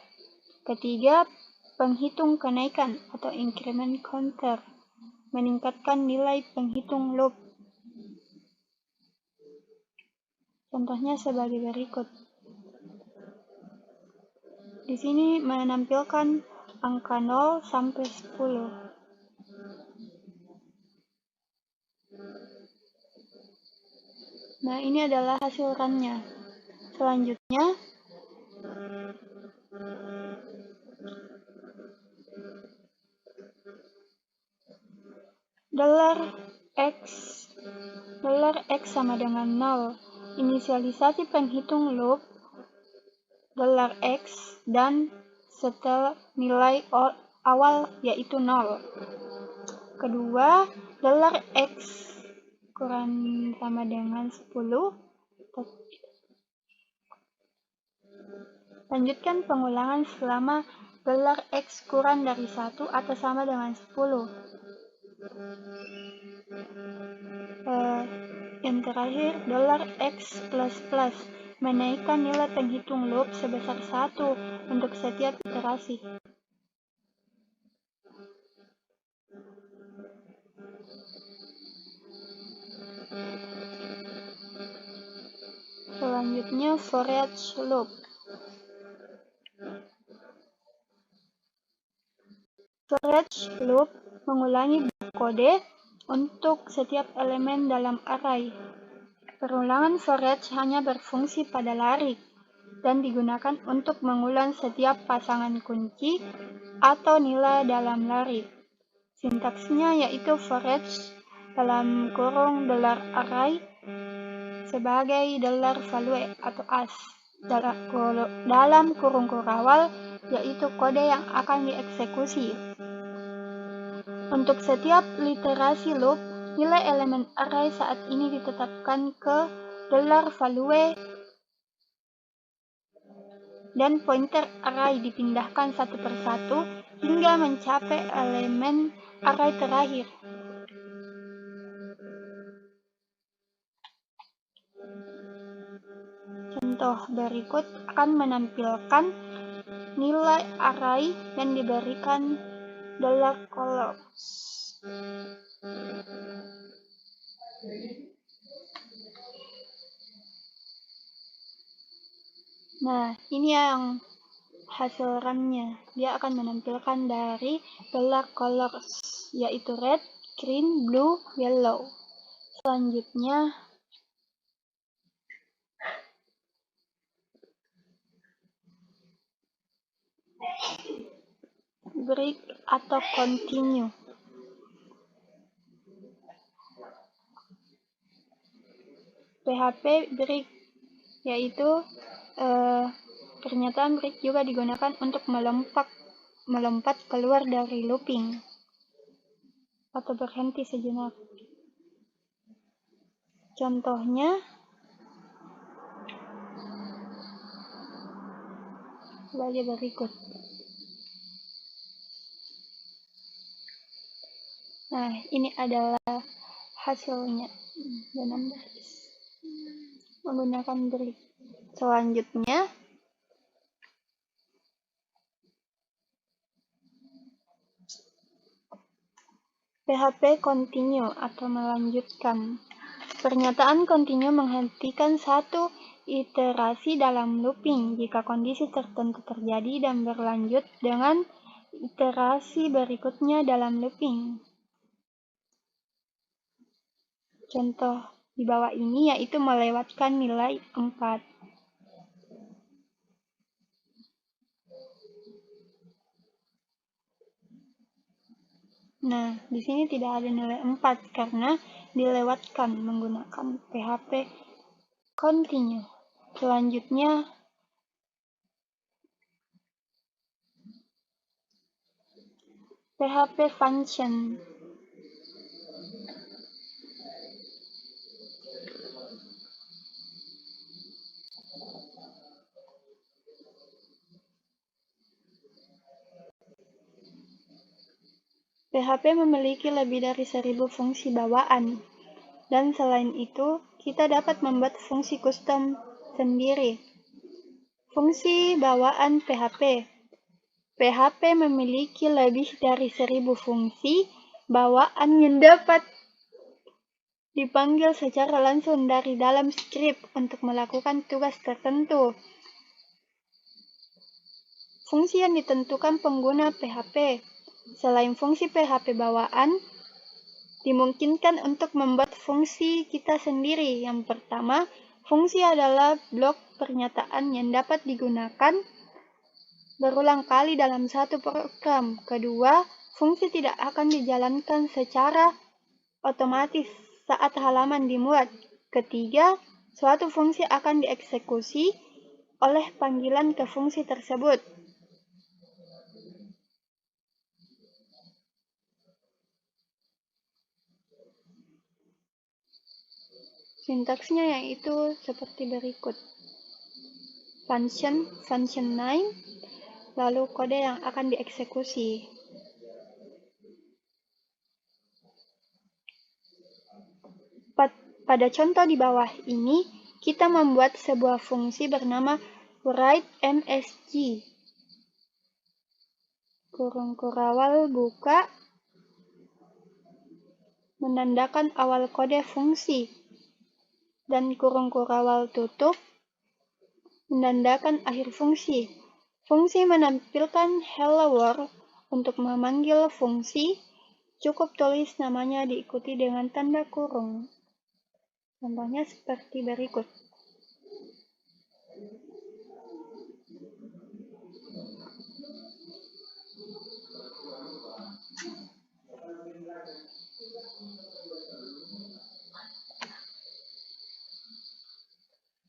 Ketiga, penghitung kenaikan atau increment counter meningkatkan nilai penghitung loop. Contohnya sebagai berikut. Di sini menampilkan angka 0 sampai 10. Nah, ini adalah hasil runnya. Selanjutnya, $x sama dengan 0. Inisialisasi penghitung loop $x dan setelah nilai awal yaitu 0. Kedua, $x kurang sama dengan 10. Lanjutkan pengulangan selama $x kurang dari 1 atau sama dengan 10. Yang terakhir, $x++, menaikkan nilai penghitung loop sebesar 1 untuk setiap iterasi. Selanjutnya for each loop. For each loop mengulangi kode untuk setiap elemen dalam array. Perulangan for each hanya berfungsi pada lari dan digunakan untuk mengulang setiap pasangan kunci atau nilai dalam lari. Sintaksnya yaitu for each dalam kurung $array sebagai $value atau as dalam kurung kurawal, yaitu kode yang akan dieksekusi. Untuk setiap literasi loop, nilai elemen array saat ini ditetapkan ke $value dan pointer array dipindahkan satu persatu hingga mencapai elemen array terakhir. Contoh berikut akan menampilkan nilai array yang diberikan $colors. Nah, ini yang hasil runnya. Dia akan menampilkan dari $colors, yaitu red, green, blue, yellow. Selanjutnya, break atau continue. PHP break, yaitu pernyataan break juga digunakan untuk melompat keluar dari looping atau berhenti sejenak. Contohnya, sebagai berikut. Nah, ini adalah hasilnya. Menggunakan break. Selanjutnya, PHP continue atau melanjutkan. Pernyataan continue menghentikan satu iterasi dalam looping jika kondisi tertentu terjadi dan berlanjut dengan iterasi berikutnya dalam looping. Contoh di bawah ini yaitu melewatkan nilai 4. Nah, di sini tidak ada nilai 4 karena dilewatkan menggunakan PHP continue. Selanjutnya, PHP function. PHP memiliki lebih dari 1000 fungsi bawaan, dan selain itu, kita dapat membuat fungsi custom sendiri. Fungsi bawaan PHP. PHP memiliki lebih dari 1000 fungsi bawaan yang dapat dipanggil secara langsung dari dalam skrip untuk melakukan tugas tertentu. Fungsi yang ditentukan pengguna PHP. Selain fungsi PHP bawaan, dimungkinkan untuk membuat fungsi kita sendiri. Yang pertama, fungsi adalah blok pernyataan yang dapat digunakan berulang kali dalam satu program. Kedua, fungsi tidak akan dijalankan secara otomatis saat halaman dimuat. Ketiga, suatu fungsi akan dieksekusi oleh panggilan ke fungsi tersebut. Sintaksnya yaitu seperti berikut. Function name, lalu kode yang akan dieksekusi. Pada contoh di bawah ini, kita membuat sebuah fungsi bernama write_msg. Kurung kurawal buka, menandakan awal kode fungsi, dan kurung kurawal tutup menandakan akhir fungsi. Fungsi menampilkan hello world. Untuk memanggil fungsi, cukup tulis namanya diikuti dengan tanda kurung. Contohnya seperti berikut.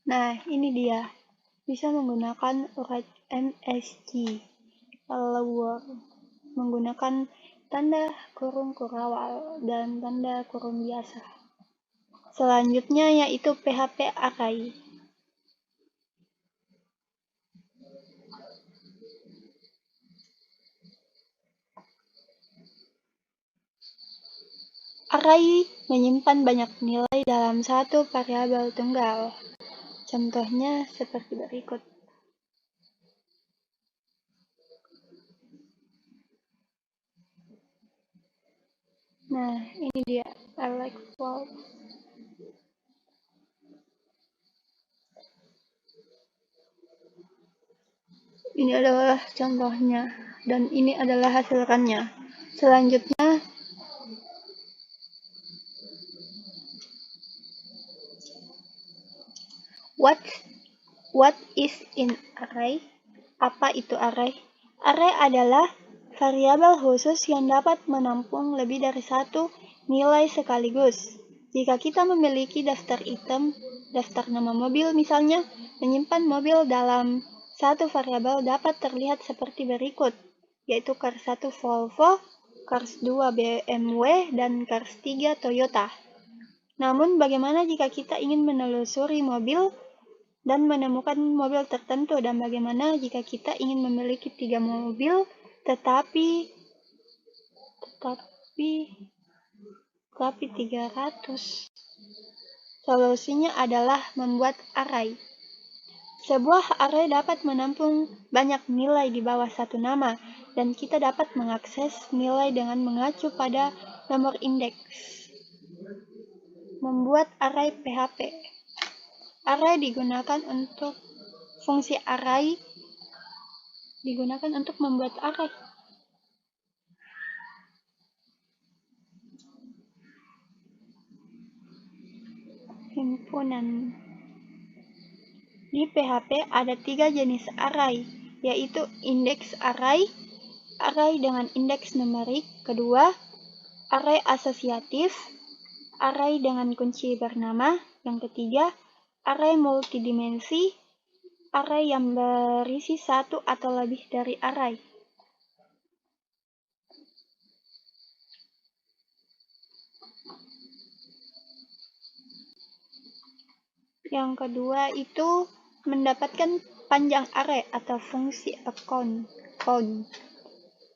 Nah, ini dia. Bisa menggunakan urat MSG, hello world, menggunakan tanda kurung kurawal dan tanda kurung biasa. Selanjutnya yaitu PHP array. Array menyimpan banyak nilai dalam satu variabel tunggal. Contohnya seperti berikut. Nah, ini dia Alex Wolf. Ini adalah contohnya, dan ini adalah hasilkannya. Selanjutnya, what is in array? Apa itu array? Array adalah variabel khusus yang dapat menampung lebih dari satu nilai sekaligus. Jika kita memiliki daftar item, daftar nama mobil misalnya, menyimpan mobil dalam satu variabel dapat terlihat seperti berikut, yaitu Cars 1 Volvo, Cars 2 BMW, dan Cars 3 Toyota. Namun bagaimana jika kita ingin menelusuri mobil dan menemukan mobil tertentu, dan bagaimana jika kita ingin memiliki 3 mobil tetapi 300? Solusinya adalah membuat array. Sebuah array dapat menampung banyak nilai di bawah satu nama, dan kita dapat mengakses nilai dengan mengacu pada nomor indeks. Membuat array PHP. Array digunakan untuk fungsi array digunakan untuk membuat array. Himpunan. Di PHP ada 3 jenis array, yaitu index array, array dengan indeks numerik, kedua, array asosiatif, array dengan kunci bernama, yang ketiga, array multidimensi, array yang berisi satu atau lebih dari array. Yang kedua itu mendapatkan panjang array atau fungsi count.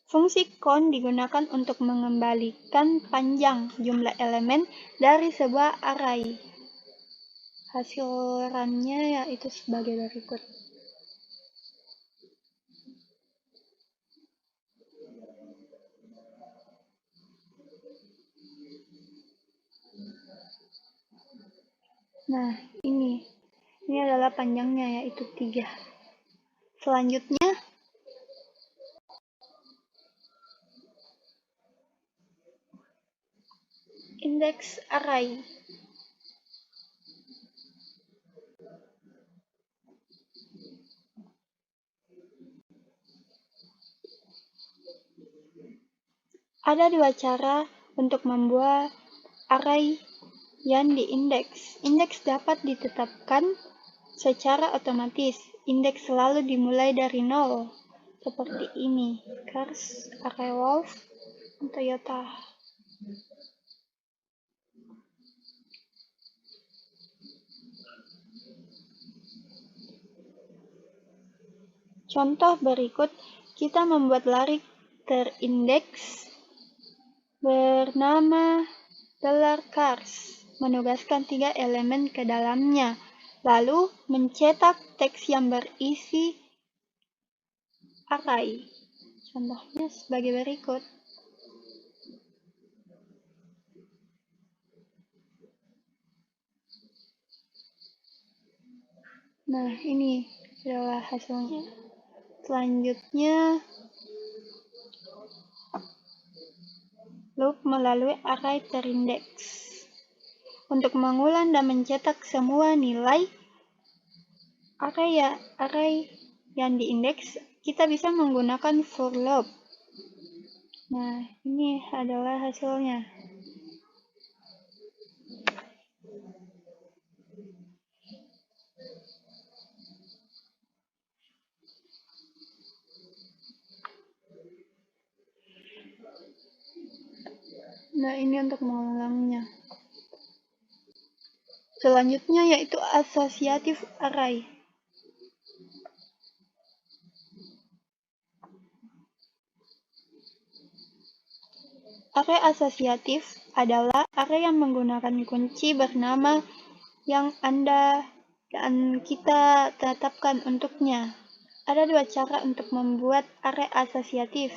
Fungsi count digunakan untuk mengembalikan panjang jumlah elemen dari sebuah array. Hasilnya yaitu sebagai berikut. Nah, ini adalah panjangnya yaitu 3. Selanjutnya, index array. Ada 2 cara untuk membuat array yang diindeks. Indeks dapat ditetapkan secara otomatis. Indeks selalu dimulai dari 0. Seperti ini. Cars, array Wolf, Toyota. Contoh berikut, kita membuat lari terindeks bernama $cars, menugaskan 3 elemen ke dalamnya, lalu mencetak teks yang berisi array. Contohnya sebagai berikut. Nah, ini adalah hasilnya. Selanjutnya, loop melalui array terindeks. Untuk mengulang dan mencetak semua nilai array yang diindeks, kita bisa menggunakan for loop. Nah, ini adalah hasilnya. Nah, ini untuk mengulangnya. Selanjutnya yaitu associative array. Array asosiatif adalah array yang menggunakan kunci bernama yang Anda dan kita tetapkan untuknya. Ada dua cara untuk membuat array asosiatif,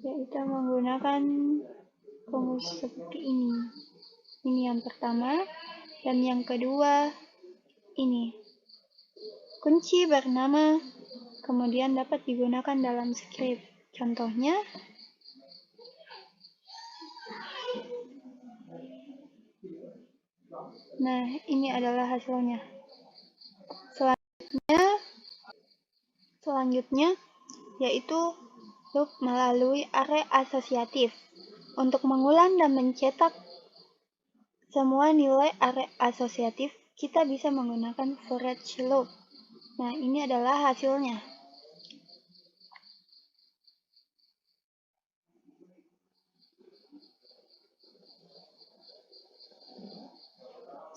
yaitu menggunakan rumus seperti ini. Ini yang pertama, dan yang kedua ini. Kunci bernama kemudian dapat digunakan dalam script. Contohnya, nah ini adalah hasilnya. Selanjutnya yaitu loop melalui array asosiatif. Untuk mengulang dan mencetak semua nilai array asosiatif, kita bisa menggunakan for each loop. Nah, ini adalah hasilnya.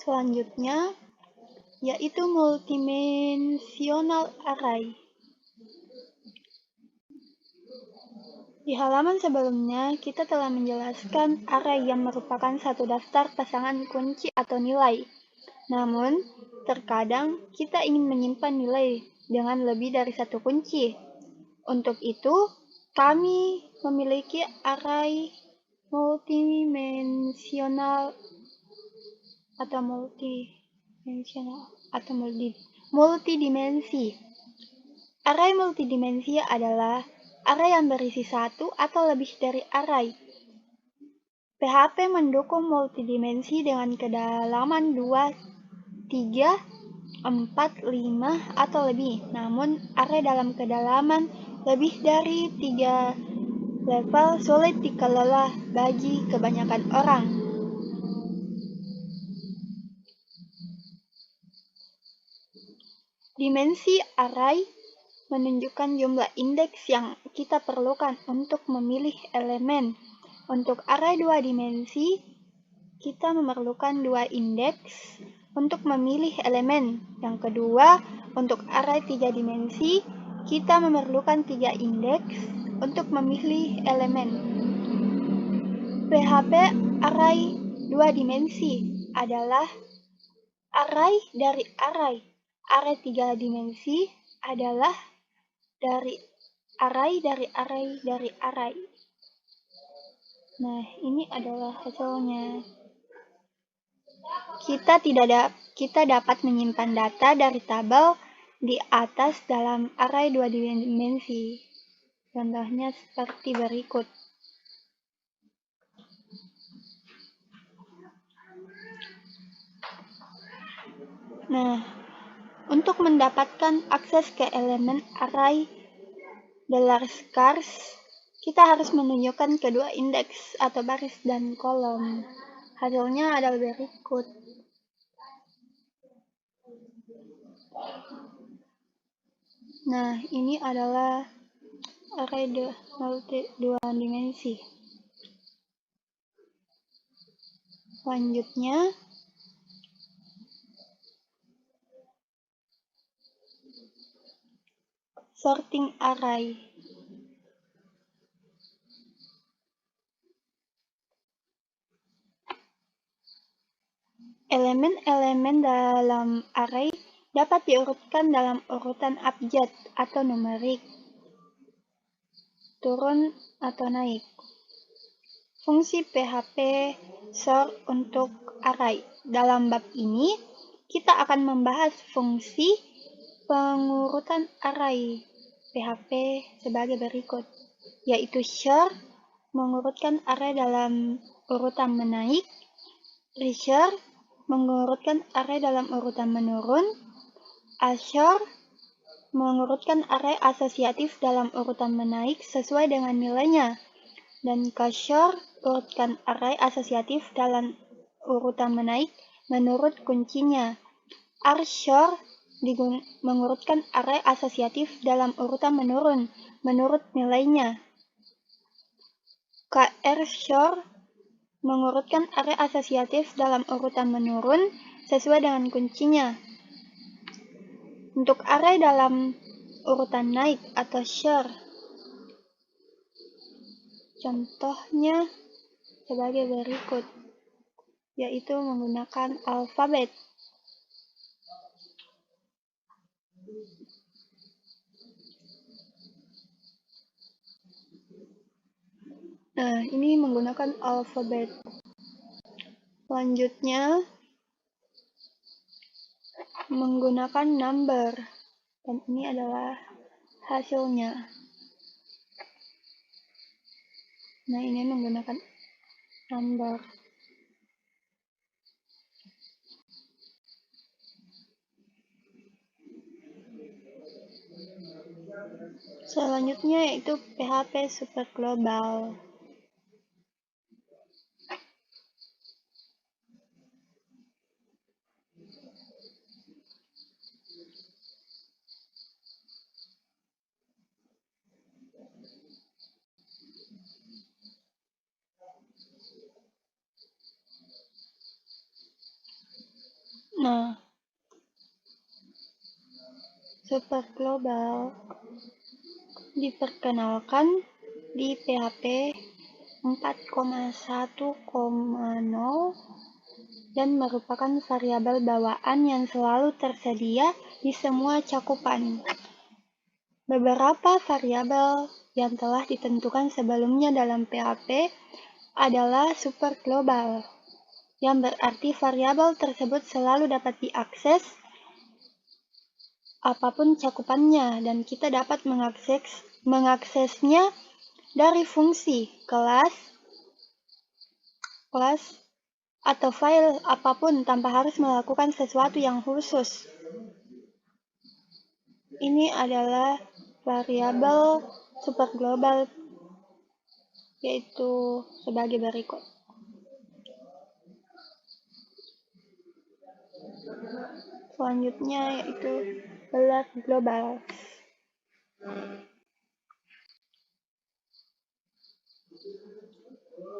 Selanjutnya, yaitu multidimensional array. Di halaman sebelumnya, kita telah menjelaskan array yang merupakan satu daftar pasangan kunci atau nilai. Namun, terkadang kita ingin menyimpan nilai dengan lebih dari satu kunci. Untuk itu, kami memiliki array multidimensional atau multidimensi. Array multidimensi adalah array yang berisi satu atau lebih dari array. PHP mendukung multidimensi dengan kedalaman 2, 3, 4, 5, atau lebih. Namun, array dalam kedalaman lebih dari 3 level sulit dikelola bagi kebanyakan orang. Dimensi array menunjukkan jumlah indeks yang kita perlukan untuk memilih elemen. Untuk array 2 dimensi, kita memerlukan 2 indeks untuk memilih elemen. Yang kedua, untuk array 3 dimensi, kita memerlukan 3 indeks untuk memilih elemen. PHP array 2 dimensi adalah array dari array. Array 3 dimensi adalah dari array dari array dari array. Nah, ini adalah hasilnya. Kita dapat menyimpan data dari tabel di atas dalam array 2 dimensi. Contohnya seperti berikut. Nah, untuk mendapatkan akses ke elemen array $scarce, kita harus menunjukkan kedua indeks atau baris dan kolom. Hasilnya adalah berikut. Nah, ini adalah array 2 dimensi. Selanjutnya, sorting array. Elemen-elemen dalam array dapat diurutkan dalam urutan abjad atau numerik, turun atau naik. Fungsi PHP sort untuk array. Dalam bab ini, kita akan membahas fungsi pengurutan array PHP sebagai berikut, yaitu share mengurutkan array dalam urutan menaik, reshare mengurutkan array dalam urutan menurun, assort mengurutkan array asosiatif dalam urutan menaik sesuai dengan nilainya, dan ksort urutkan array asosiatif dalam urutan menaik menurut kuncinya. Rsort mengurutkan array asosiatif dalam urutan menurun menurut nilainya. Ksort mengurutkan array asosiatif dalam urutan menurun sesuai dengan kuncinya. Untuk array dalam urutan naik atau share, contohnya sebagai berikut, yaitu menggunakan alfabet. Nah, ini menggunakan alfabet. Selanjutnya, menggunakan number. Dan ini adalah hasilnya. Nah, ini menggunakan number. Selanjutnya yaitu PHP super global. Nah, super global diperkenalkan di PHP 4.1.0 dan merupakan variabel bawaan yang selalu tersedia di semua cakupan. Beberapa variabel yang telah ditentukan sebelumnya dalam PHP adalah super global, yang berarti variabel tersebut selalu dapat diakses apapun cakupannya, dan kita dapat mengaksesnya dari fungsi, kelas, atau file apapun tanpa harus melakukan sesuatu yang khusus. Ini adalah variabel super global, yaitu sebagai berikut. Selanjutnya yaitu alert global.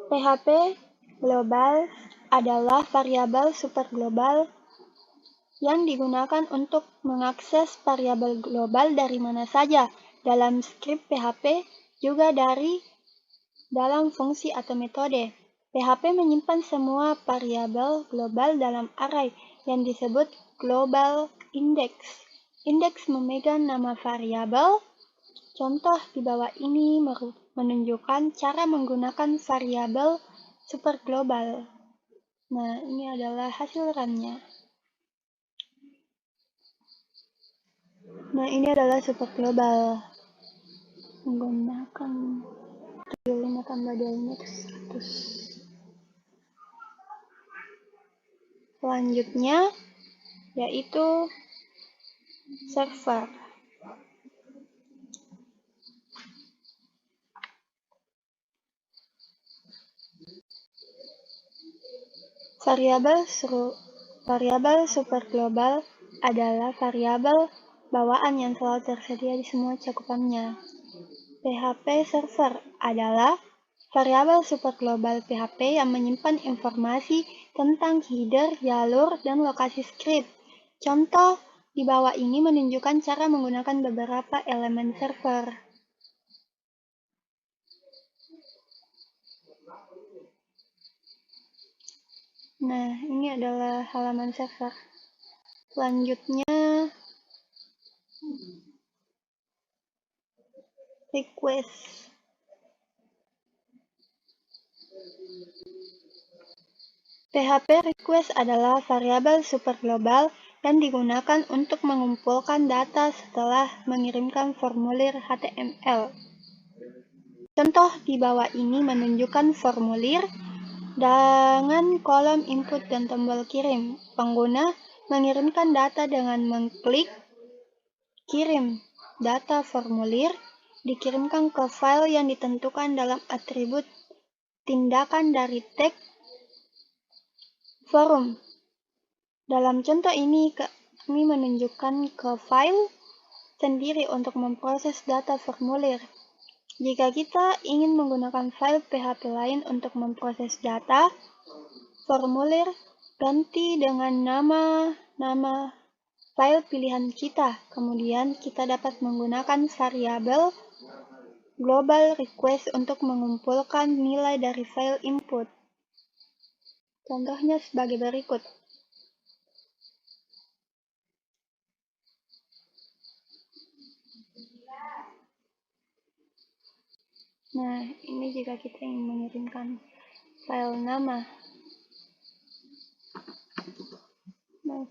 PHP global adalah variabel super global yang digunakan untuk mengakses variabel global dari mana saja dalam skrip PHP, juga dari dalam fungsi atau metode. PHP menyimpan semua variabel global dalam array yang disebut global index. Indeks memegang nama variabel. Contoh di bawah ini menunjukkan cara menggunakan variabel super global. Nah, ini adalah hasil runnya. Nah, ini adalah super global. Menggunakan 5 tambah 2 100. Selanjutnya yaitu server. Variabel super global adalah variabel bawaan yang selalu tersedia di semua cakupannya. PHP server adalah variabel super global PHP yang menyimpan informasi tentang header, jalur, dan lokasi script. Contoh di bawah ini menunjukkan cara menggunakan beberapa elemen server. Nah, ini adalah halaman server. Selanjutnya, request. PHP request adalah variabel super global dan digunakan untuk mengumpulkan data setelah mengirimkan formulir HTML. Contoh di bawah ini menunjukkan formulir dengan kolom input dan tombol kirim. Pengguna mengirimkan data dengan mengklik kirim. Data formulir dikirimkan ke file yang ditentukan dalam atribut tindakan dari tag forum. Dalam contoh ini, kami menunjukkan ke file sendiri untuk memproses data formulir. Jika kita ingin menggunakan file PHP lain untuk memproses data formulir, ganti dengan nama file pilihan kita. Kemudian kita dapat menggunakan variabel global request untuk mengumpulkan nilai dari file input. Contohnya sebagai berikut. Nah, ini jika kita ingin mengirimkan file nama. Nah,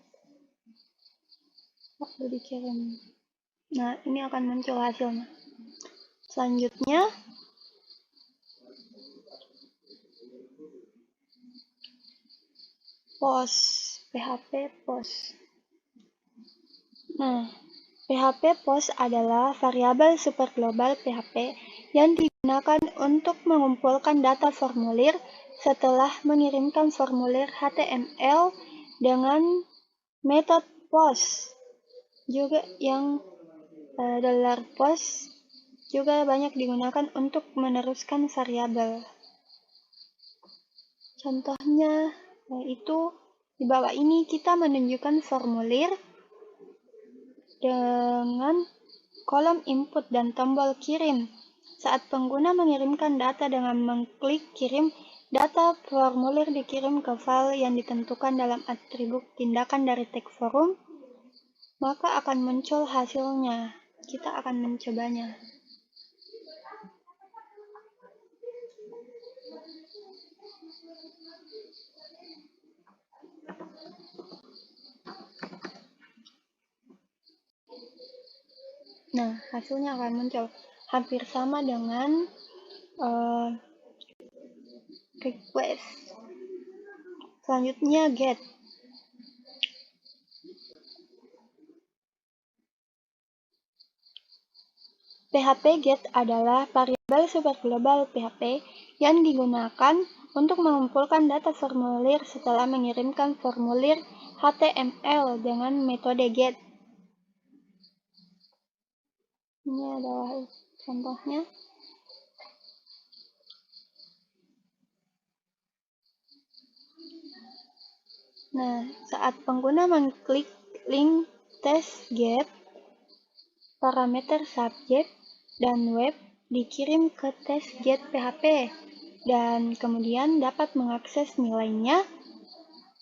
waktu dikirim. Nah, ini akan muncul hasilnya. Selanjutnya, post, PHP post. Nah, PHP post adalah variabel superglobal PHP yang digunakan untuk mengumpulkan data formulir setelah mengirimkan formulir HTML dengan metode post. Juga yang $post juga banyak digunakan untuk meneruskan variabel. Contohnya yaitu di bawah ini kita menunjukkan formulir dengan kolom input dan tombol kirim. Saat pengguna mengirimkan data dengan mengklik kirim, data formulir dikirim ke file yang ditentukan dalam atribut tindakan dari tag forum, maka akan muncul hasilnya. Kita akan mencobanya. Nah, hasilnya akan muncul hampir sama dengan request. Selanjutnya get. PHP get adalah variabel superglobal PHP yang digunakan untuk mengumpulkan data formulir setelah mengirimkan formulir HTML dengan metode get. Ini adalah contohnya. Nah, saat pengguna mengklik link test get, parameter subjek dan web dikirim ke test get PHP dan kemudian dapat mengakses nilainya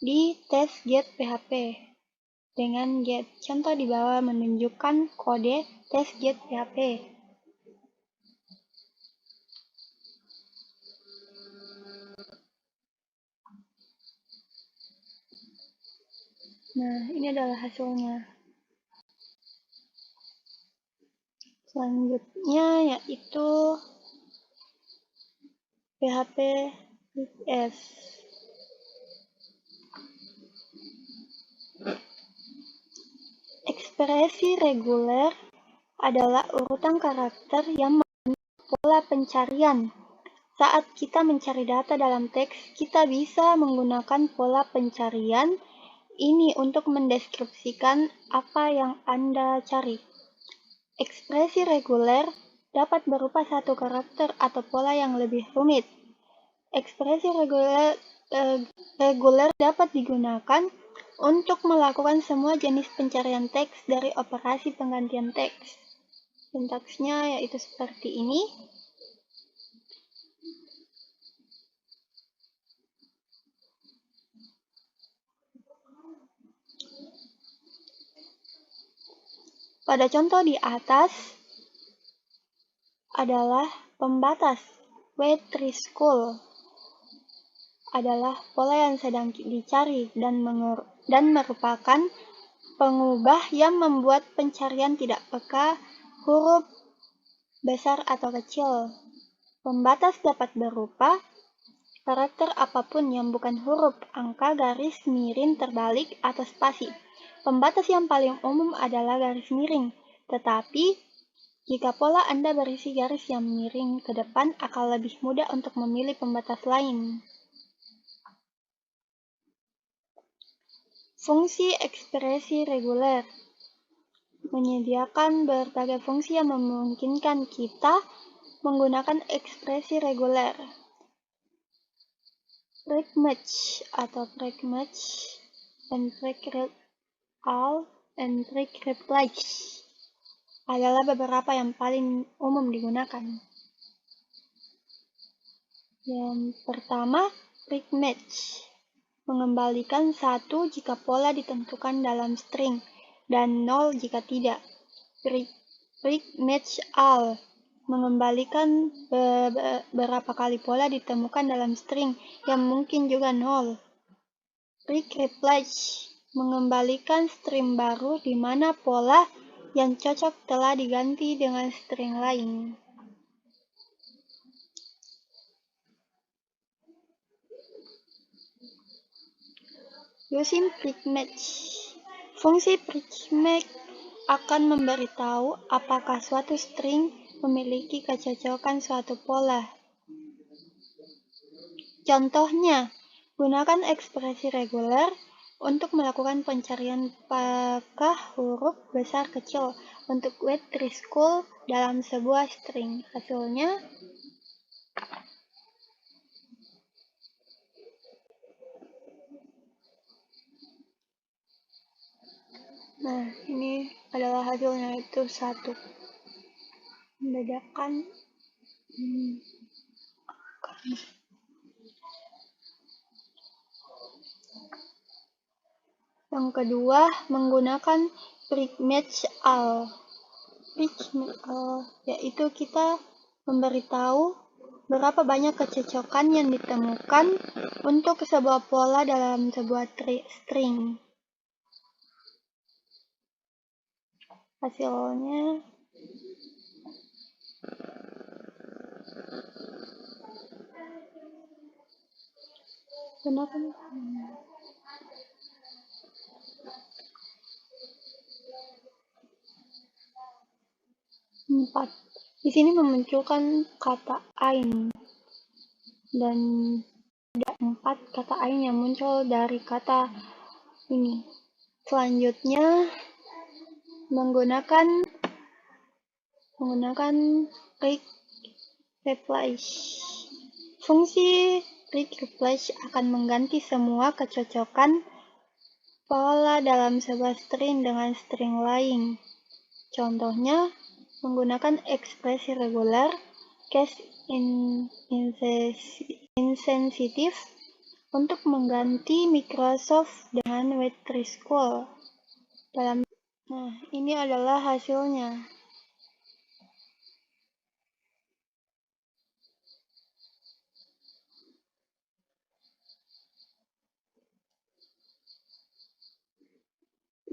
di test get PHP dengan get. Contoh di bawah menunjukkan kode test get PHP. Nah, ini adalah hasilnya. Selanjutnya yaitu PHP request. Ekspresi reguler adalah urutan karakter yang mengandung pola pencarian. Saat kita mencari data dalam teks, kita bisa menggunakan pola pencarian ini untuk mendeskripsikan apa yang Anda cari. Ekspresi reguler dapat berupa satu karakter atau pola yang lebih rumit. Ekspresi reguler dapat digunakan untuk melakukan semua jenis pencarian teks dari operasi penggantian teks. Sintaksnya yaitu seperti ini. Pada contoh di atas adalah pembatas. W3school adalah pola yang sedang dicari dan merupakan pengubah yang membuat pencarian tidak peka huruf besar atau kecil. Pembatas dapat berupa karakter apapun yang bukan huruf, angka, garis miring terbalik, atau spasi. Pembatas yang paling umum adalah garis miring, tetapi jika pola Anda berisi garis yang miring ke depan, akan lebih mudah untuk memilih pembatas lain. Fungsi ekspresi reguler menyediakan berbagai fungsi yang memungkinkan kita menggunakan ekspresi reguler. Break match atau break match, and break all, and break replace adalah beberapa yang paling umum digunakan. Yang pertama, break match mengembalikan 1 jika pola ditentukan dalam string dan 0 jika tidak. Break match all mengembalikan beberapa kali pola ditemukan dalam string yang mungkin juga 0. Break replace mengembalikan string baru di mana pola yang cocok telah diganti dengan string lain. Using break match. Fungsi break match akan memberitahu apakah suatu string memiliki kecocokan suatu pola. Contohnya, gunakan ekspresi reguler untuk melakukan pencarian apakah huruf besar kecil untuk word school dalam sebuah string. Hasilnya, nah ini adalah hasilnya, itu 1. Membedakan Yang kedua, menggunakan break match all. Break match all yaitu kita memberitahu berapa banyak kecocokan yang ditemukan untuk sebuah pola dalam sebuah string. Hasilnya gunakan 4. Di sini memunculkan kata ain dan ada 4 kata ain yang muncul dari kata ini. Selanjutnya menggunakan break replace. Fungsi break replace akan mengganti semua kecocokan pola dalam sebuah string dengan string lain. Contohnya, menggunakan ekspresi reguler, case insensitive untuk mengganti Microsoft dengan word school. Nah, ini adalah hasilnya.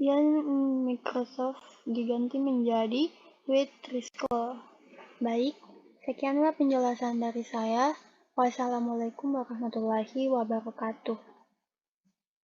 Yang Microsoft diganti menjadi word school. Baik, sekianlah penjelasan dari saya. Wassalamualaikum warahmatullahi wabarakatuh.